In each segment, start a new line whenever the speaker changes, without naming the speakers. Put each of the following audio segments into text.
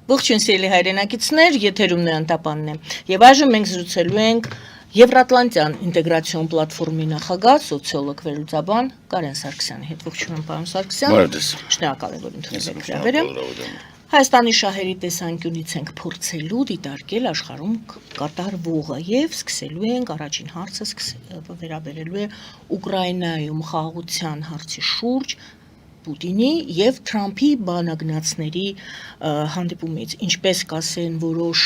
Ողջույն սիրելի հայրենակիցներ, եթերում Նեանտապանն է։ Եվ այժմ մենք զրուցելու ենք Եվրատլանտյան ինտեգրացիոն պլատֆորմի նախագահ, սոցիոլոգ վերլուծաբան Կարեն Սարգսյանի հետ։ Ողջույն պարոն Սարգսյան։ Շնորհակալ եմ, որ ընդունել եք հրավերը։ Հայաստանի շահերի տեսանկյունից ենք փորձելու դիտարկել աշխարհում կատարվողը եւ սկսելու ենք առաջին հարցը վերաբերելու է Ուկրաինայում խաղաղության հարցի շուրջ Պուտինի եւ Թրամփի բանագնացների հանդիպումից, ինչպես կասեն որոշ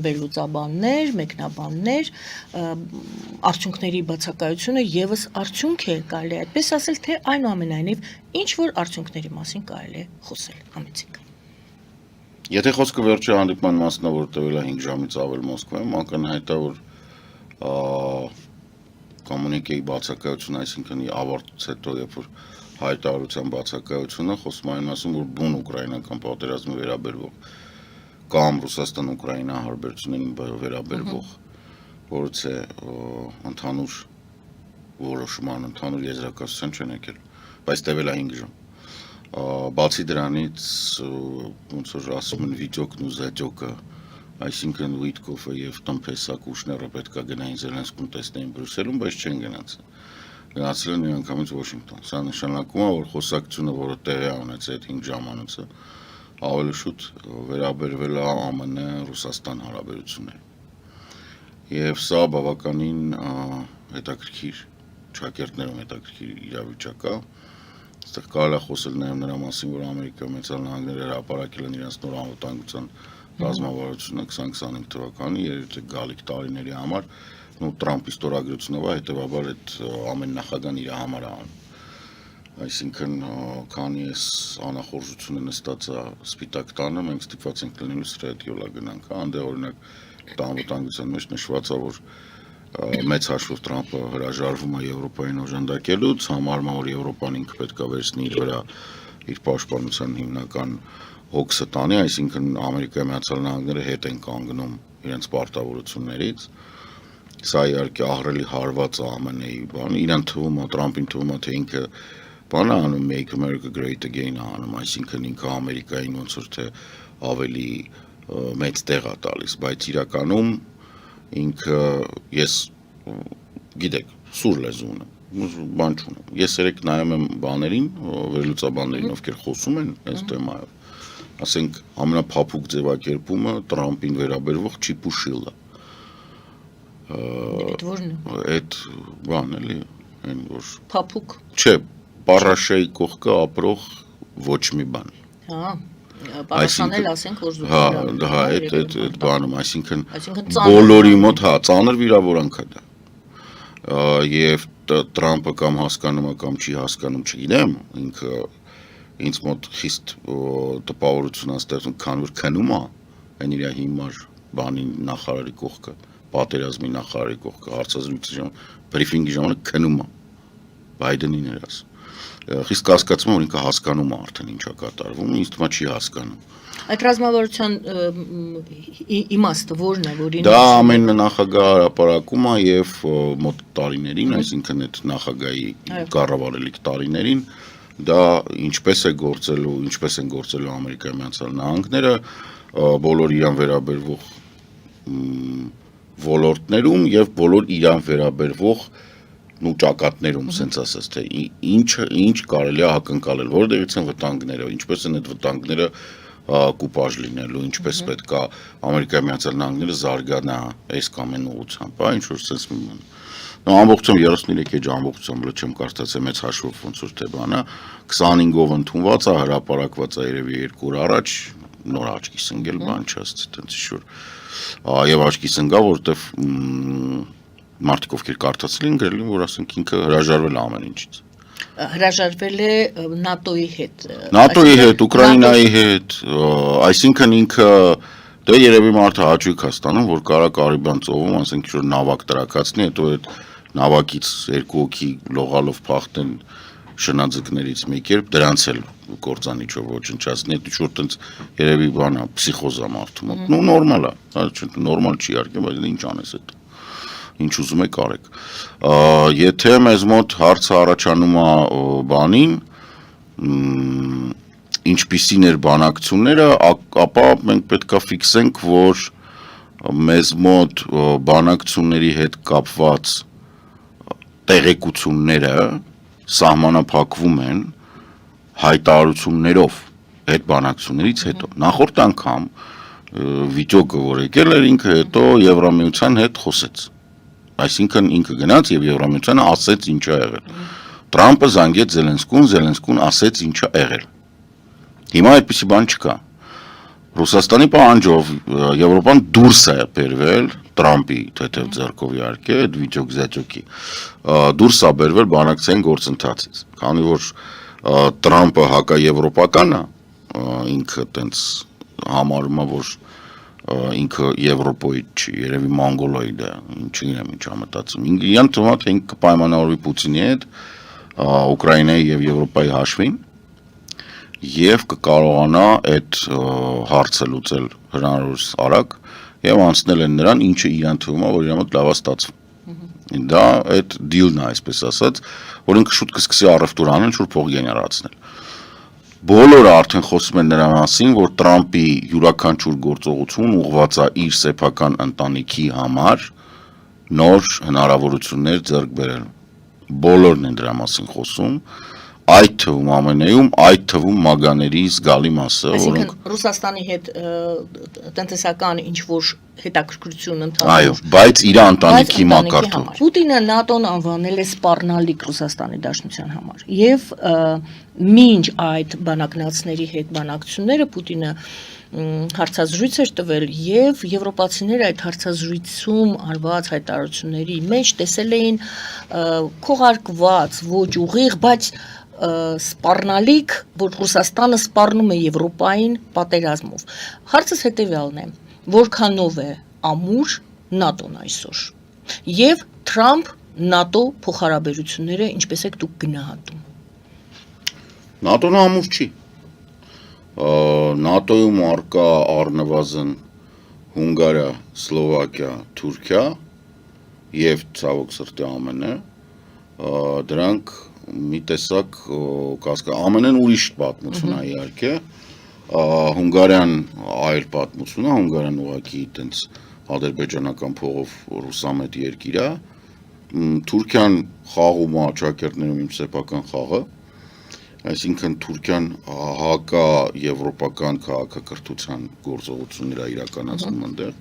վերլուծաբաններ, մեկնաբաններ, արդյունքների բացակայությունը եւս արդյունք է, կարելի է այդպես ասել, թե այնուամենայնիվ ինչ որ արդյունքների մասին կարելի է խոսել համեցիկ։
Եթե խոսքը վերջի հանդիպման մասն է, որ տևել է 5 ժամից ավել Մոսկվայում, ակնհայտ է, որ կոմունիկեի բացակայությունը, այսինքն ավարտից հետո, երբ որ հայտարարության բացակայությունը խոսում այն մասին, որ բուն ուկրաինական պատերազմի վերաբերվող կամ Ռուսաստան-Ուկրաինա հարաբերություններին վերաբերվող որից է ընդհանուր որոշման, ընդհանուր եզրակացության չեն եկել, բայց տևել է 5 ժամ։ Բացի դրանից ոնց որ ասում են վիճոկն ու զաճոկը, այսինքն Ուիտկոֆը եւ Տոմփեսա Կուշները պետք է գնային Զելենսկուն տեսնեին Բրյուսելում, բայց չեն գնացել։ Գնացել են միանգամից Վաշինգտոն։ Սա նշանակում է, որ խոսակցությունը, որը տեղի է ունեցել այդ 5 ժամանոցը, ավելի շուտ վերաբերվել է ԱՄՆ-Ռուսաստան հարաբերություններին։ Եվ սա բավականին հետաքրքիր ճակերտներում հետաքրքիր իրավիճակ է։ Այստեղ կարելի է խոսել նաև նրա մասին, որ Ամերիկայի Միացյալ Նահանգները հրապարակել են իրենց նոր անվտանգության ռազմավարությունը 2025 թվականի երեք գալիք տարիների համար, Տրամփի ստորագրությունով է, հետևաբար այդ ամեն նախագահան իր համար է անում։ Այսինքն, քանի այս անախորժությունը նստած է Սպիտակ տանը, մենք ստիպված ենք լինելու ստրատեգիա գնանք, այնտեղ օրինակ անվտանգության մեջ նշված է, որ մեծ հաշվով Տրամփը հրաժարվում է Եվրոպային օժանդակելուց, համարում է, որ Եվրոպան ինքը պետք է վերցնի իր վրա իր պաշտպանության հիմնական հոգսը տանի, այսինքն Ամերիկայի Միացյալ Նահանգները հետ են կանգնում իրենց պարտավորություններից։ Սա իհարկե ահռելի հարված է ԱՄՆ-ի բան, իրան թվում է, Տրամփին թվում է, թե ինքը բան է անում, Make America Great Again է անում, այսինքն ինքը Ամերիկային ոնց որ թե ավելի մեծ տեղ է տալիս, բայց իրականում ինքը ես գիտեք, սուր լեզուն եմ, բան չունեմ։ Ես երեք նայում եմ բաներին, վերլուծաբաններին, ովքեր խոսում են այս թեմայով, ասենք ամենափափուկ ձևակերպումը Տրամփին վերաբերվող Chip ու Shield-ը։ Այդ բան էլի, այն որ
Փափուկ։
Չէ, Պարաշայի կողքը ապրող ոչ մի բան։
Հա, Պարաշանել ասենք որ
զուգահեռ։ Հա, այդ բանում, այսինքն բոլորի մոտ, հա, ծանր վիրավորանք է դա։ Եվ Տրամփը կամ հասկանում է կամ չի հասկանում, չգիտեմ, ինքը ինձ մոտ խիստ տպավորություն է ստեղծում, քանի որ քնում է այն իր հիմար բանի նախարարի կողքը, պատերազմի նախարարի կողքը, հարցազրույցի բրիֆինգի ժամանակ քնում է Բայդենին էր ասում։ Խիստ կասկածում որ ինքը հասկանում է արդեն ինչ է կատարվում, ինձ թվում է չի հասկանում։
Այդ ռազմավարության իմաստը որն է, որին
դա ամեն նախագահ հրապարակում է եւ մոտ տարիներին, այսինքն այդ նախագահի կառավարելիք տարիներին դա ինչպես է գործելու, ինչպես են գործելու Ամերիկայի Միացյալ Նահանգները բոլոր իրան վերաբերվող ոլորտներում եւ բոլոր իրան վերաբերվող ճակատներում, ասենց ասած, թե ինչ կարելի է ակնկալել, որտեղից են վտանգները, ինչպես են այդ վտանգները կուպաժ լինելու, ինչպես պետք է Ամերիկայի Միացյալ Նահանգները զարգանա այս կամ այն ուղղությամբ, ինչ որ sense մի բան։ Ամբողջությամբ 33 էջ ամբողջությամբ չեմ կարծացել մեծ հաշվով ոնց որ թե բանը 25-ով ընդունված է, հրապարակված է երևի 2 օր առաջ, նոր աչքի սնգել բան չասցի, տենց ինչ-որ եւ աչքի սնգա, որտեվ մարդիկ ովքեր կարդացել են գրել են, որ ասենք ինքը հրաժարվել է ամեն ինչից։
Հրաժարվել է ՆԱՏՕ-ի հետ։
ՆԱՏՕ-ի հետ, Ուկրաինայի հետ, այսինքն ինքը դե երևի մարդը հաճույք է ստանում, որ կարա Կարիբյան ծովում, ասենք ինչ-որ նավակ տրակացնի, հետո այդ նավակից 2 հոգի լողալով փախտեն շնաձկներից մի կերպ, դրանց էլ կործանիչով ոչնչացնի, այդ ինչ-որ տենց երևի բան է, փսիխոզ է մարդու մոտ։ Նո նորմալ է, նորմալ չի իհարկե, բայց ինչ անես այդ։ Ինչ ուզում եք արեք։ Եթե մեզ մոտ հարցը առաջանում է բանին, ինչպիսին էր բանակցությունները, ապա մենք պետք է ֆիքսենք, որ մեզ մոտ բանակցությունների հետ կապված տեղեկությունները սահմանափակվում են հայտարարություններով այդ բանակցություններից հետո։ Նախորդ անգամ վիճակը, որ եկել էր, ինքը հետո Եվրամիության հետ խոսեց։ Այսինքն ինքը գնաց եւ Եվրամիությանը ասեց ինչ է եղել։ Տրամպը զանգեց Զելենսկուն ասեց ինչ է եղել։ Հիմա այդպիսի բան չկա։ Ռուսաստանի պահանջով Եվրոպան դուրս է բերվել Տրամպի թեթև ձեռքով իհարկե այդ վիճակ-զաճոկի դուրս է բերվել բանակցային գործընթացից, քանի որ Տրամպը հակաեվրոպական է, ինքը տենց համարում է, որ ինքը Եվրոպոիդ չի, երևի մոնգոլոիդ է, չգիտեմ ինչ է մտածում։ Իրան թվում է, թե ինքը կպայմանավորվի Պուտինի հետ Ուկրաինայի եւ Եվրոպայի հաշվին եւ կկարողանա այդ հարցը լուծել հնարավորինս արագ եւ անցնել են նրան, ինչը իրան թվում է, որ իր մոտ լավ է ստացվում։ Դա այդ դիլն է, այսպես ասած, որ ինքը շուտ կսկսի առևտուր անել, շուտ փող գեներացնել։ Բոլորը արդեն խոսում են նրա մասին, որ Տրամպի յուրաքանչյուր գործողություն ուղղված է իր սեփական ընտանիքի համար նոր հնարավորություններ ձեռք բերել։ Բոլորն են դրա մասին խոսում, այդ թվում ամենայում, այդ թվում մագաների զգալի մասը,
որոնք Ռուսաստանի հետ տնտեսական ինչ-որ հետաքրքրություն
ընդհանուր։ Այո, բայց իր ընտանիքի մակարդակում։
Պուտինը ՆԱՏՕ-ն անվանել է սպառնալիք Ռուսաստանի Դաշնության համար։ Եվ մինչ այդ բանակնացների հետ բանակցությունները Պուտինը հարցազրույց էր տվել եւ եվրոպացիները այդ հարցազրույցում արված հայտարարությունների մեջ տեսել էին քողարկված, ոչ ուղիղ, բայց սպառնալիք, որ Ռուսաստանը սպառնում է Եվրոպային պատերազմով։ Հարցս հետեւյալն է. որքանով է ամուր ՆԱՏՕ-ն այսօր եւ Թրամփ-ՆԱՏՕ փոխհարաբերությունները ինչպես եք դուք գնահատում։
ՆԱՏՕ-ն ամուր չի։ ՆԱՏՕ-ում արկա առնվազն Հունգարիա, Սլովակիա, Թուրքիա եւ ցավոք սրտի ԱՄՆ-ը դրանք մի տեսակ ԱՄՆ-ն ուրիշ պատմություն է իհարկե, Հունգարիան այլ պատմություն է, Հունգարիան ուղղակի այտենց ադրբեջանական փողով ռուսամետ երկիր է, Թուրքիան խաղում է ճակերտներում իմ սեփական խաղը, այսինքն Թուրքիան հակա եվրոպական քաղաքակրթության գործողություններ է իրականացնում այնտեղ,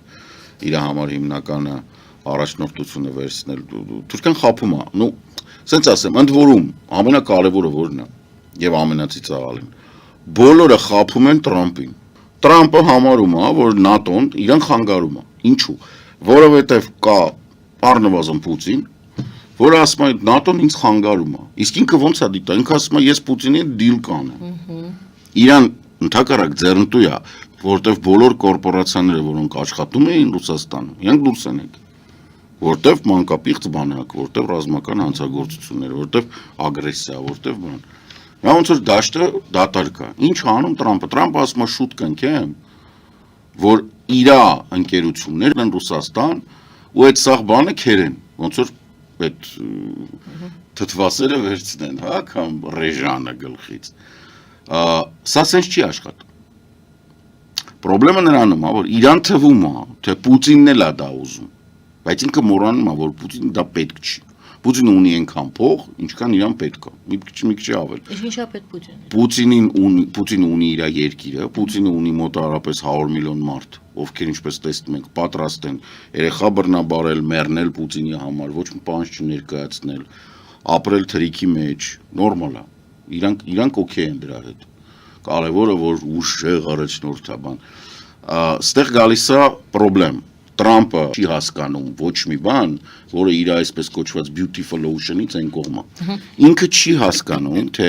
իր համար հիմնականը առաջնորդությունը վերցնել, Թուրքիան խափում է, նու Սենց ասեմ, ընդ որում, ամենակարևորը որն է եւ ամենածիծաղալին, բոլորը խափում են Տրամպին։ Տրամպը համարում է, որ ՆԱՏՕ-ն իրան խանգարում է։ Ինչու՞։ Որովհետեւ կա առնվազն Պուտին, որը ասում է ՆԱՏՕ-ն ինձ խանգարում է։ Իսկ ինքը ոնց է դիտա, ինքը ասում է ես Պուտինի հետ դիլ կանեմ։ Իրան ընդհակառակ ձեռնտու է, որովհետեւ բոլոր կորպորացիաները, որոնք աշխատում էին Ռուսաստանում, իրանք դուրս են եկել։ Որտեվ մանկապիղծ բանակ, որտեվ ռազմական հանցագործություններ, որտեվ ագրեսիա, որտեվ բան։ Նա ոնց որ դաշտը դատարկա։ Ինչ անում Տրամպը։ Տրամպը ասում է շուտ կնքեմ, որ իր ընկերություններն են Ռուսաստան ու այդ սաղ բանը քերեն, ոնց որ այդ թթվասերը վերցնեն, հա, կամ ռեժանը գլխից։ Սա սենց չի աշխատում։ Պրոբլեմը նրանում է, որ իրան թվում է, թե Պուտինն էլ է դա ուզում։ Բայց ինքը մոռանում է, որ Պուտինը դա պետք չի։ Պուտինը ունի այնքան փող, ինչքան իրան պետք է։ Մի քիչ ավել։
Իսկ ինչա պետք Պուտինին։
Պուտինը ունի իր երկիրը, Պուտինը ունի մոտավորապես 100 միլիոն մարդ, ովքեր ինչպես տեսնում ենք, պատրաստ են երեխա բռնաբարել, մեռնել Պուտինի համար, ոչ մի բան չներկայացնել, ապրել թրիքի մեջ, նորմալ է։ Իրանք օքեյ են դրա հետ։ Կարևորը որ ուժեղ առաջնորդ է բան։ Ստեղ գալիս է խնդրեմ։ Տրամպը չի հասկանում ոչ մի բան, որը իր այսպես կոչված beautiful ocean-ից այն կողմը։ Ինքը չի հասկանում, թե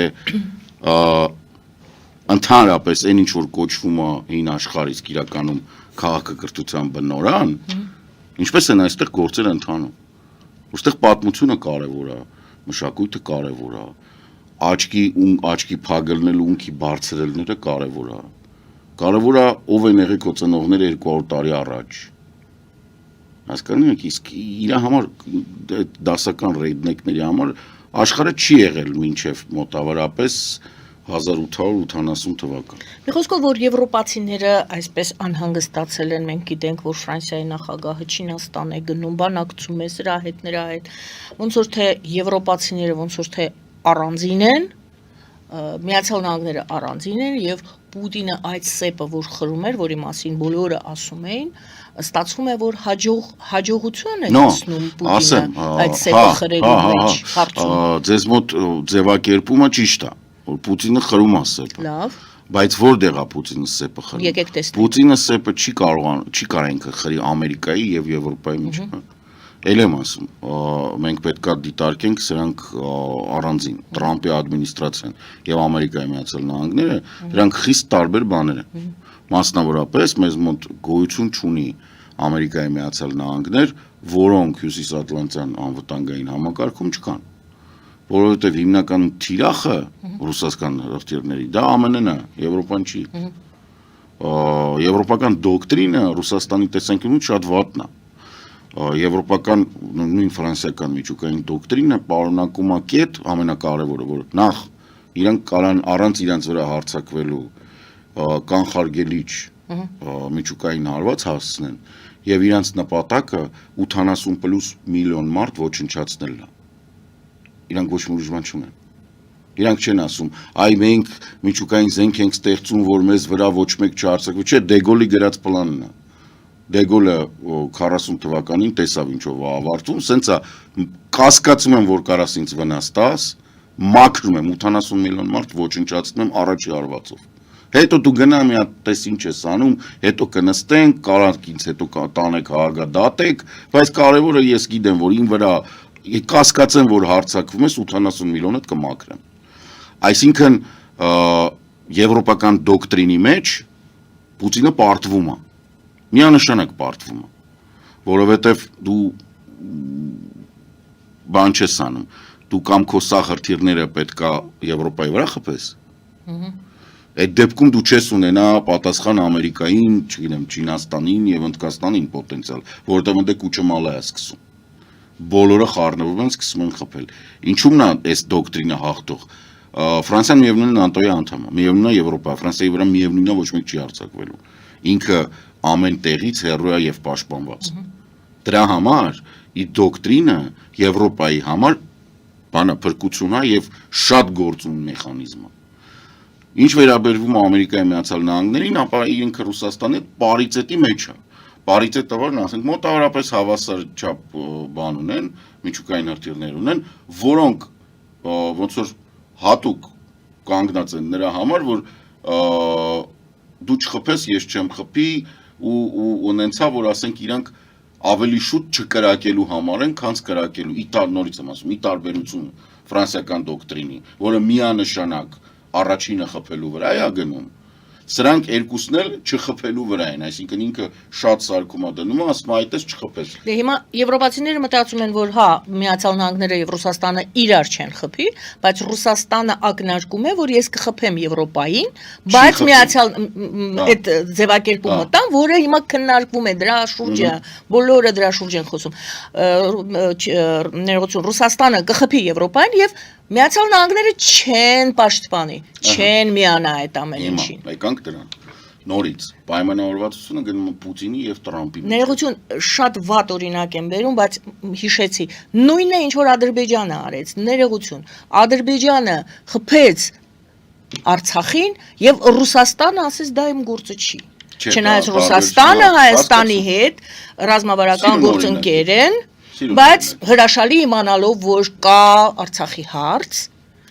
ընդհանրապես այն ինչ որ կոչվում է հին աշխարհ իսկ իրականում քաղաքակրթության բնորան, ինչպես են այստեղ գործերը ընթանում։ Որտեղ պատմությունը կարևոր է, մշակույթը կարևոր է, աչքի փագլնելու ունքի բարձրելները կարևոր է։ Կարևոր է ով են եղել քո ծնողները 200 տարի առաջ։ Հասկանում եք, իսկ իր համար դասական ռեյդնեկների համար աշխարհը չի եղել մինչև մոտավորապես 1880 թվական։
Մի խոսքով, որ եվրոպացիները այսպես անհանգստացել են, մենք գիտենք, որ Ֆրանսիայի նախագահը Չինաստան է գնում, բանակցում է սրա հետ, ոնց որ թե եվրոպացիները ոնց որ թե առանձին են, Միացյալ Նահանգները առանձին են եւ Պուտինը այդ սեպը, որ խրում էր, որի մասին բոլորը ասում էին, ստացվում է, որ հաջողություն է հասնում Պուտինը այդ սեպը խրելու մեջ հարցում։
Ձեզ մոտ ձևակերպումը ճիշտ է, որ Պուտինը խրում է սեպը։
Լավ։
Բայց որտեղ է Պուտինը սեպը խրում։
Եկեք տեսնենք։
Պուտինը սեպը չի կարող ինքը խրի Ամերիկայի եւ Եվրոպայի միջև։ Էլ եմ ասում, մենք պետք է դիտարկենք սրանք առանձին, Տրամպի ադմինիստրացիան եւ Ամերիկայի Միացյալ Նահանգները, դրանք խիստ տարբեր բաներ են։ Մասնավորապես մեզ մոտ գոյություն չունի Ամերիկայի Միացյալ Նահանգներ, որոնք Հյուսիսատլանտյան անվտանգային համակարգում չկան։ Որովհետեւ հիմնական թիրախը ռուսական հրթիռների դա ԱՄՆ-ն է, Եվրոպան չի։ Եվրոպական դոկտրինը Ռուսաստանի տեսանկյունից շատ վատն է։ Եվրոպական նույն ֆրանսիական միջուկային դոկտրինը պարունակում է կետ ամենակարևորը, որ նախ իրանք կարան առանց իրանց վրա հարձակվելու կանխարգելիչ միջուկային հարված հասցնեն եւ իրանց նպատակը 80+ միլիոն մարդ ոչնչացնելն է։ Իրանք ոչ մի ուրիշ բան չունեն։ Իրանք չեն ասում, այ մենք միջուկային զենք ենք ստեղծում, որ մեզ վրա ոչ մեկ չհարձակվի, չէ, Դեգոլի գրած պլանն է։ Դեգոլը 40 թվականին տեսավ ինչով է ավարտվում, սենց է կասկածում եմ, որ կարաս ինձ վնաս տաս, մաքրում եմ 80 միլիոն մարդ ոչնչացնում եմ առաջի հարվածով։ Հետո դու գնա մի հատ տես ինչ ես անում, հետո կնստենք, կարանք ինձ հետո տանեք հարգադատեք, բայց կարևորը ես գիտեմ, որ ին վրա կասկածեմ, որ հարձակվում ես 80 միլիոնդ կմաքրեմ։ Այսինքն եվրոպական դոկտրինի մեջ Պուտինը պարտվում է։ Միանշանակ պարտվում է, որովհետև դու բան չես անում, դու կամ քո սաղ հրթիռները պետքա Եվրոպայի վրա խփես։ Այդ դեպքում դու չես ունենա պատասխան Ամերիկային, չգիտեմ, Չինաստանին եւ Հնդկաստանին պոտենցիալ, որովհետև այնտեղ կուչմալա է սկսում։ Բոլորը խառնվում են, սկսում են խփել։ Ինչու՞մն է այս դոկտրինը հաղթող։ Ֆրանսիան միևնույնն է ՆԱՏՕ-ի անդամ է, միևնույնն է Եվրոպա, Ֆրանսիայի վրա միևնույնն է ոչ մեկ չի հարձակվելու։ Ինքը ամեն տեղից հեռու է եւ պաշտպանված։ Դրա համար ի դոկտրինը Եվրոպայի համար բանը փրկություն է եւ շատ գործուն մեխանիզմ է։ Ինչ վերաբերվում է Ամերիկայի Միացյալ Նահանգներին, ապա ինքը Ռուսաստանի պարիտետի մեջ է։ Պարիտետը որն ասենք մոտավորապես հավասար չափ բան ունեն, միջուկային հրթիռներ ունեն, որոնք ոնց որ հատուկ կանգնած են նրա համար, որ դու չխփես, ես չեմ խփի ու ունենցա, որ ասենք իրանք ավելի շուտ չկրակելու համար են, քան կրակելու։ Նորից եմ ասում, ի տարբերություն ֆրանսիական դոկտրինի, որը միանշանակ առաջինը խփելու վրա է գնում, սրանք երկուսն էլ չխփելու վրա են, այսինքն ինքը շատ սարքում է դնում, ասում է այդպես չխփես։
Դե հիմա եվրոպացիները մտածում են, որ հա, Միացյալ Նահանգները եւ Ռուսաստանը իրար չեն խփի, բայց Ռուսաստանը ակնարկում է, որ ես կխփեմ Եվրոպային, բայց Միացյալ այդ ձևակերպումը տան, որը հիմա քննարկվում է դրա շուրջը, բոլորը դրա շուրջ են խոսում։ Ներողություն, Ռուսաստանը կխփի Եվրոպային եւ Միացյալ Նահանգները չեն պաշտպանի, չեն միանա այդ ամեն ինչին։
Եկանք դրան։ Նորից պայմանավորվածությունը գնում է Պուտինի եւ Տրամպի մեջ։
Ներողություն, շատ վատ օրինակ եմ բերում, բայց հիշեցի։ Նույնն է ինչ որ Ադրբեջանը արեց, ներողություն։ Ադրբեջանը խփեց Արցախին եւ Ռուսաստանը ասեց դա իմ գործը չի։ Չնայած Ռուսաստանը Հայաստանի հետ ռազմավարական գործընկեր են, բայց հրաշալի իմանալով, որ կա Արցախի հարց,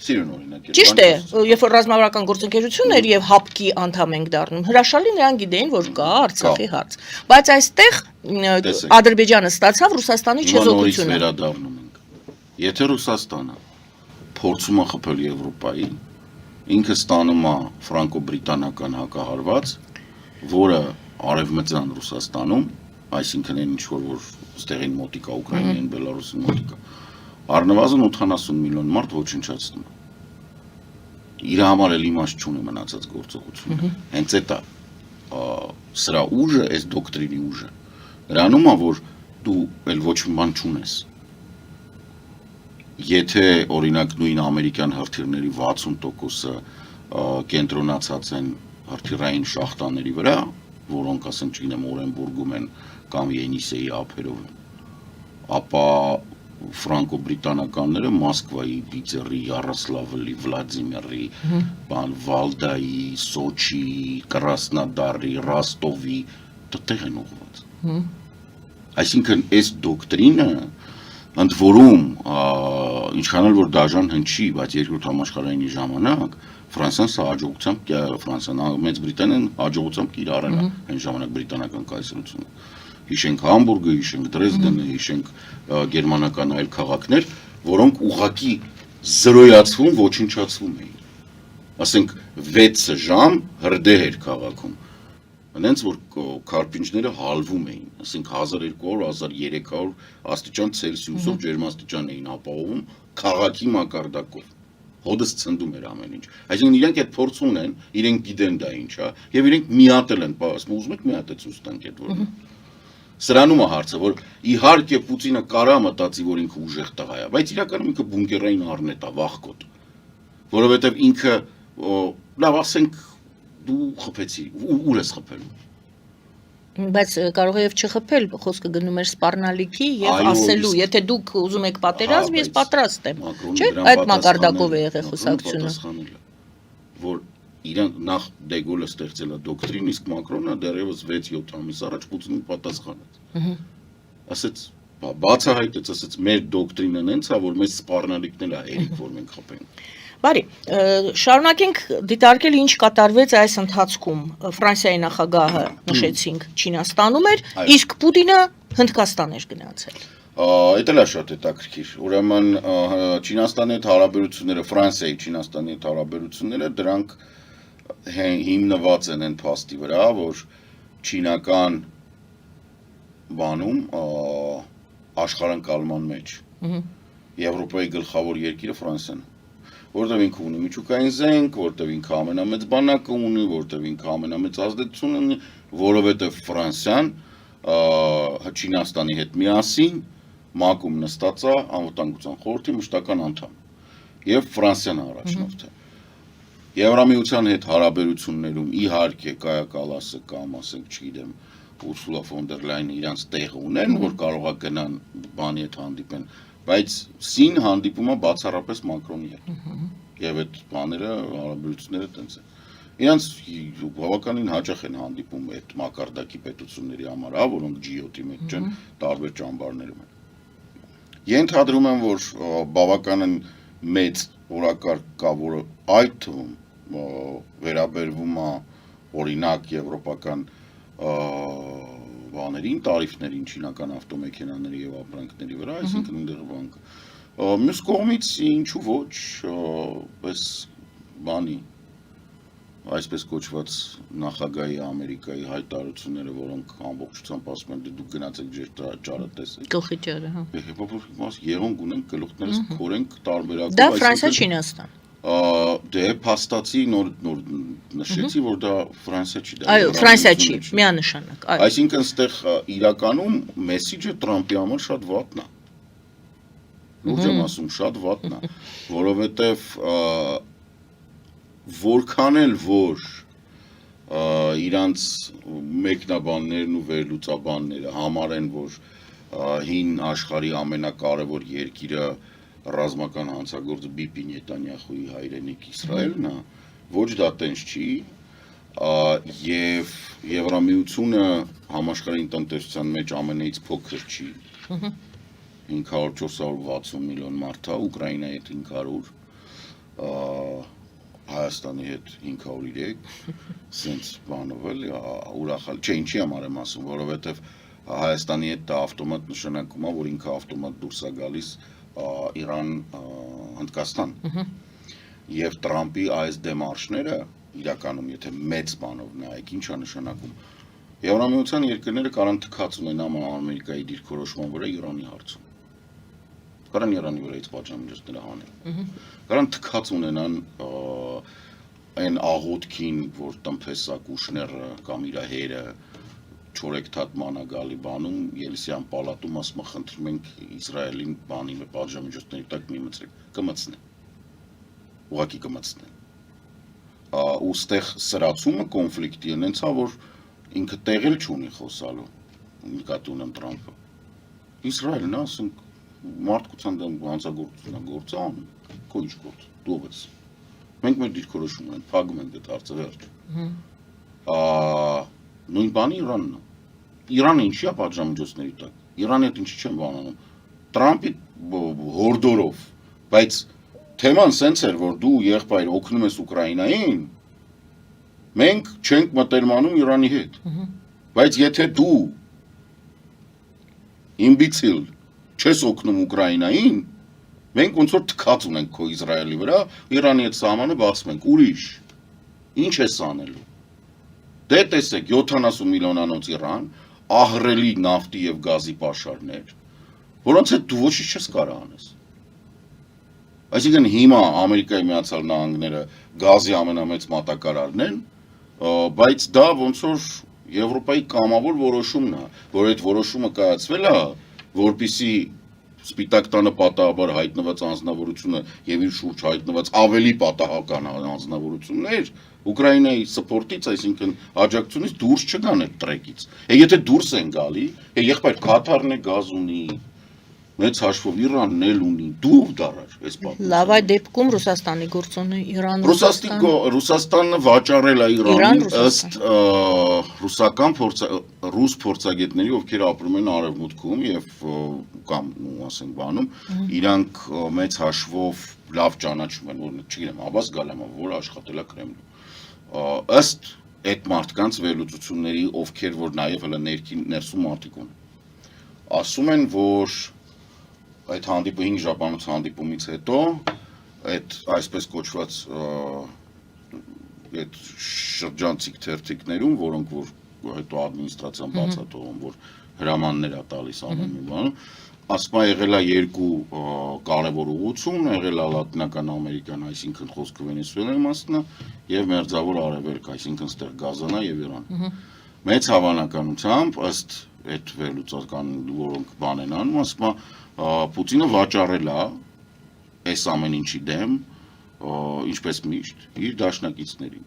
ճիշտ է, երբ որ ռազմավարական գործընկերություն էր եւ ՀԱՊԿ-ի անդամ ենք դառնում, հրաշալի նրանք գիտեին, որ կա Արցախի հարց, բայց այստեղ Ադրբեջանը ստացավ Ռուսաստանի չեզոքությունը։
Վերադառնում ենք։ Եթե Ռուսաստանը փորձում է խփել Եվրոպային, ինքը ստանում է ֆրանկո-բրիտանական հակահարված, որը արևմտյան Ռուսաստանում, այսինքն այն ինչ որ ստեղին մոտիկա Ուկրաինային, Բելարուսին մոտիկա, առնվազն 80 միլիոն մարդ ոչնչացնում է։ Իր համար էլ իմաստ չունի մնացած գործողությունը։ Հենց այդ է սրա ուժը, այս դոկտրինի ուժը։ Նրանում է, որ դու էլ ոչ մի բան չունես։ Եթե օրինակ նույն ամերիկյան հրթիռների 60%-ը կենտրոնացած են հրթիռային շախտաների վրա, որոնք ասենք չգիտեմ Օրենբուրգում են կամ Ենիսեի ափերով են, ապա ֆրանկո-բրիտանականները Մոսկվայի, Պիտերի, Յարոսլավլի, Վլադիմիրի, Վալդայի, Սոչի, Կրասնոդարի, Ռոստովի տեղ են ուղղված։ Այսինքն այս դոկտրինը ընդ որում ինչքան էլ որ դաժան հնչի, բայց երկրորդ համաշխարհայինի ժամանակ Ֆրանսիան սա հաջողությամբ Ֆրանսիան Մեծ Բրիտանիան հաջողությամբ կիրառել է այն ժամանակ բրիտանական կայսրությունը։ Հիշենք Համբուրգը, հիշենք Դրեզդենը, հիշենք գերմանական այլ քաղաքներ, որոնք ուղղակի զրոյացվում, ոչնչացվում էին։ Ասենք 6 ժամ հրդեհ էր քաղաքում։ Այնց որ կարպինջները հալվում էին, ասենք 1200-1300 աստիճան Ցելսիուսով ջերմաստիճան էին ապահովում քաղաքի մակարդակով։ Հոդս ցնդում էր ամեն ինչ։ Այսինքն իրենք այդ փորձ ունեն, իրենք գիտեն դա ինչ է, եւ իրենք միատել են, ուզում եք միատեցուց տանք այդ որը։ Սրանում է հարցը, որ իհարկե Պուտինը կարա մտածի, որ ինքը ուժեղ տղա է, բայց իրականում ինքը բունկերային առնետ է, վախկոտ։ Որովհետեւ ինքը լավ ասենք դու խփեցի, ուր ես խփելու։
Բայց կարող է եւ չխփել, խոսքը գնում էր սպառնալիքի եւ ասելու, եթե դուք ուզում եք պատերազմ, ես պատրաստ եմ։ Չէ՞, այդ մակարդակով է եղել խոսակցությունը։
Որ իրեն նախ Դեգոլը ստեղծել է դոկտրին, իսկ Մակրոնը դեռևս 6-7 ամիս առաջ Պուտինին պատասխանեց։ Ասեց, բացահայտեց, ասեց, մեր դոկտրինն հենց է, որ մեզ սպառնալիքն է հերիք, որ մենք խփենք։
Բարի, շարունակենք դիտարկել ինչ կատարվեց այս ընթացքում։ Ֆրանսիայի նախագահը նշեցինք Չինաստանում էր, իսկ Պուտինը Հնդկաստան էր գնացել։
Այդ էլ է շատ հետաքրքիր։ Ուրեմն Չինաստանի հետ հարաբերությունները, Ֆրանսիայի Չինաստանի հետ հարաբերությունները դրանք հիմնված են այն փաստի վրա, որ չինական բանում աշխարհընկալման մեջ Եվրոպայի գլխավոր երկիրը Ֆրանսիան է։ Որտեղ ինքը ունի միջուկային զենք, որտեղ ինքը ամենամեծ բանակը ունի, որտեղ ինքը ամենամեծ ազդեցություն ունի, որովհետև Ֆրանսիան Չինաստանի հետ միասին ՄԱԿ-ում նստած է անվտանգության խորհրդի մշտական անդամ եւ Ֆրանսիան առաջնորդ է։ Եվրամիության հետ հարաբերություններում իհարկե Կայա Կալասը կամ ասենք չգիտեմ Ուրսուլա ֆոն դեր Լայնը իրանց տեղը ունեն, որ կարող է գնան բանի հետ հանդիպեն, բայց սին հանդիպումը բացառապես Մակրոնի հետ։ Եվ այդ բաները հարաբերությունները տենց են։ Իրանց բավականին հաճախ են հանդիպում այդ մակարդակի պետությունների համար, որոնք G7-ի մեջ են, տարբեր ճամբարներում են։ Ենթադրում եմ, որ բավականին մեծ օրակարգ կա, որը այդ թվում վերաբերվում է օրինակ եվրոպական բաներին, տարիֆներին, չինական ավտոմեքենաների եւ ապրանքների վրա, այսինքն ընդեղ բանկ։ Մյուս կողմից ինչու ոչ, այս բանի, այսպես կոչված նախագահի Ամերիկայի հայտարարությունները, որոնք ամբողջությամբ ասում են, դուք գնացեք ջեր ճարը տեսեք։
Գլխի ճարը, հա։
Մաս եղոնք ունենք, գլուխներս քորենք տարբերակով։
Դա Ֆրանսիա, Չինաստան։
Դե փաստացի նոր նշեցի, որ դա Ֆրանսիա չի, դա
Այո, Ֆրանսիա չի, միանշանակ, այո։
Այսինքն այստեղ իրականում մեսիջը Տրամպի համար շատ վատն է։ Լուրջ եմ ասում, շատ վատն է, որովհետև որքան էլ որ իրանց մեկնաբաններն ու վերլուծաբանները համարեն, որ հին աշխարհի ամենակարևոր երկիրը ռազմական հանցագործը Բիբի Նետանյախուի հայրենիք Իսրայելն է, ոչ դա տենց չի, եւ Եվրամիությունը համաշխարհային տնտեսության մեջ ամենից փոքր չի, 500-460 միլիոն մարդ է, Ուկրաինայի հետ 500, Հայաստանի հետ 503, սենց բանով էլ ուրախալ, չէ, ինչի համար եմ ասում, որովհետև Հայաստանի հետ դա ավտոմատ նշանակում է, որ ինքը ավտոմատ դուրս է գալիս Իրան, Հնդկաստան, եւ Տրամպի այս դեմարշները իրականում, եթե մեծ բանով նայեք, ինչ է նշանակում, Եվրամիության երկրները կարան թքած ունենան Ամերիկայի դիրքորոշման վրա Իրանի հարցում, կարան Իրանի վրայից պատժամիջոցները հանել, կարան թքած ունենան այն աղոթքին, որ տնփեսա Կուշները կամ իր հերը չորեքթաթ մանագալի բանում Ելսիան պալատում ասում խնդրում ենք Իսրայելին բանի պատժամիջոցների տակ մի մտցրեք, կմցնեն, ուղղակի կմցնեն, ու ստեղ սրացումը կոնֆլիկտի են հենց որ ինքը տեղել չունի խոսալու նկատի ունեմ Տրամփը Իսրայելն ասենք մարդկության դեմ հանցագործություն անում քո ինչ գործ դու ես մենք մեր դիրքորոշում ենք փակում ենք այդ հարցը վերջ նույն բանի Իրանն է Իրանը ինչի է պատժամիջոցների տակ Իրանի հետ ինչի չեն բանանում Տրամփի հորդորով բայց թեման սենց էր որ դու եղբայր օգնում ես Ուկրաինային մենք չենք մտերմանում Իրանի հետ բայց եթե դու իմբիցիլ չես օգնում Ուկրաինային մենք ոնց որ թքած ունենք քո Իսրայելի վրա Իրանի հետ սահմանը բացում ենք ուրիշ ինչ ես անելու դե տեսեք 70 միլիոնանոց Իրան ահռելի նավթի եւ գազի պաշարներ որոնց հետ դու ոչինչ չես կարող անես այսինքն հիմա Ամերիկայի Միացյալ Նահանգները գազի ամենամեծ մատակարարն են բայց դա ոնց որ Եվրոպայի կամավոր որոշումն է որ այդ որոշումը կայացվել է որպեսզի Սպիտակ տանը պատահաբար հայտնված անձնավորությունը եւ իր շուրջ հայտնված ավելի պատահական անձնավորություններ Ուկրաինայի սպորտից, այսինքն աջակցությունից դուրս չգան այդ տրեկից։ Եթե դուրս են գալի, եղբայր Կաթարն է գազ ունի, մեծ հաշվով Իրանն էլ ունի, դու դարար այս պատմությունը։
Լավ այդ դեպքում Ռուսաստանի գործոնը Իրան
Ռուսաստանը վաճառել է Իրանին ըստ ռուսական ռուս փորձագետների, ովքեր ապրում են արևմուտքում եւ կամ ասենք բանում, իրանք մեծ հաշվով լավ ճանաչում են, որ չգիտեմ, Աբաս Գալամը, որ աշխատել է Կրեմլում։ Ըստ այդ մարդկանց վերլուծությունների, ովքեր որ նաեւ հələ ներսում մարդիկ ունեն։ Ասում են, որ այդ հանդիպումը 5 ժամանոց հանդիպումից հետո այդ այսպես կոչված այդ շրջանցիկ թերթիկներում, որոնք որ հետո ադմինիստրացիան բացատրում, որ հրամաններ է տալիս ամեն մի բան, ասում է եղել է երկու կարևոր ուղղություն, եղել է Լատինական Ամերիկան, այսինքն խոսքը Վենեսուելայի մասն է, եւ Մերձավոր Արևելք, այսինքն ստեղ Գազանա եւ Իրան։ Մեծ հավանականությամբ ըստ այդ վերլուծական որոնք բան են անում, ասում է Պուտինը վաճառել է այս ամեն ինչի դեմ, ինչպես միշտ, իր դաշնակիցներին,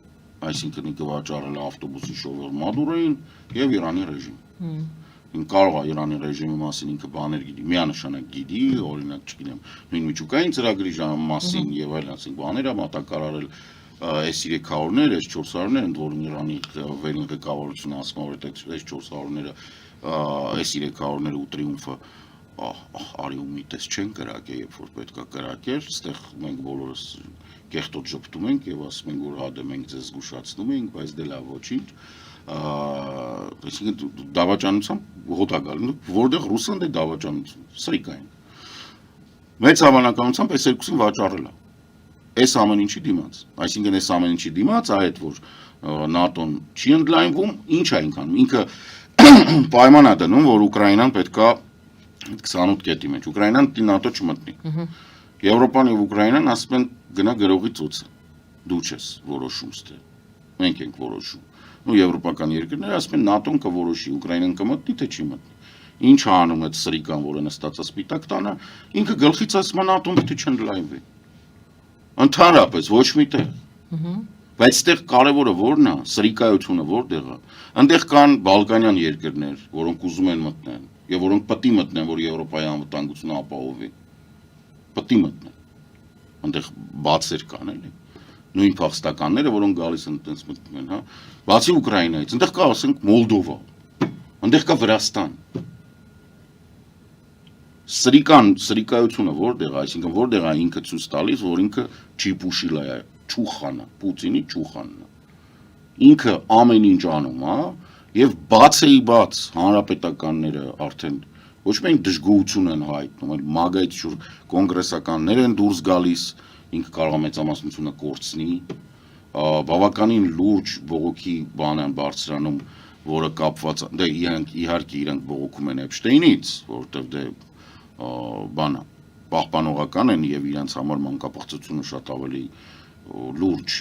այսինքն ինքը վաճառել է ավտոբուսի շոֆեր Մադուրոին եւ Իրանի ռեժիմին։ Ինքը կարող է Իրանի ռեժիմի մասին ինքը բաներ գիտի, միանշանակ գիտի, օրինակ չգիտեմ, նույն միջուկային ծրագրի մասին եւ այլն, ասենք բաներ է մատակարարել S-300-ներ, S-400-ներ, ընդ որում Իրանի վերին ղեկավարությունը ասում է, որ այս 400-ները S-300-ները ու Տրիումֆը արի ու մի տես չեն կրակել, երբ որ պետք է կրակել, ստեղ մենք բոլորս կեղտոտ ժպտում ենք եւ ասում ենք, որ հա դե մենք ձեզ զգուշացնում ենք, բայց դե լավ ոչինչ, այսինքն դավաճանությամբ հոտ է գալու, որտեղ Ռուսան դե դավաճանություն, սրիկային։ Մեծ հավանականությամբ այս երկուսին վաճառել է։ Այս ամեն ինչի դիմաց, այսինքն այս ամեն ինչի դիմաց այդ որ ՆԱՏՕ-ն չի ընդլայնվում, ինչ է ինքան, ինքը պայման է դնում, որ Ուկրաինան պետքա 28 կետի մեջ, Ուկրաինան ՆԱՏՕ չմտնի։ Եվրոպան եւ Ուկրաինան ասում են գնա գրողի ծոցը, դու չես որոշում ստե, մենք ենք որոշում։ Ու եվրոպական երկրները ասում են ՆԱՏՕ-ն կորոշի, Ուկրաինան կմտնի թե չի մտնի։ Ինչ անում այդ սրիկան, որը նստած է Սպիտակ տանը, ինքը գլխից ասում է ՆԱՏՕ-ն պետք է չընդլայնվի։ Ընդհանրապես ոչ միտեղ։ Բայց այդտեղ կարևորը որն է, սրիկայությունը որտեղ է։ Այնտեղ կան բալկանյան երկրներ, որոնք ուզում են մտնել, եւ որոնք պետք է մտնեն, որ Եվրոպայի անվտանգությունը ապահովի։ Պետք է մտնեն։ Այնտեղ բացեր կան, էլի։ Նույն փախստականները, որոնք գալիս են այդպես մտնում են, հա։ Բացի Ուկրաինայից, այնտեղ կա, ասենք, Մոլդովա։ Այնտեղ կա Վրաստան։ Սրիկայությունը որտեղ է, այսինքն որտեղ է ինքը ցույց տալիս, որ ինքը Չիպուշիլա է, Չուխանը, Պուտինի Չուխանն է։ Ինքը ամեն ինչ անում, հա, եւ բացեի բաց հանրապետականները արդեն ոչ միայն դժգոհություն են հայտնում, այլ մագայից շուտ կոնգրեսականներ են դուրս գալիս, ինքը կարող է մեծամասնությունը կորցնի, բավականին լուրջ բողոքի բան են բարձրանում, որը կապված է, դե իհարկե իրանք բողոքում են Էփշտեյնից, որովհետեւ դե բանը պահպանողական են եւ իրենց համար մանկապարտությունը շատ ավելի լուրջ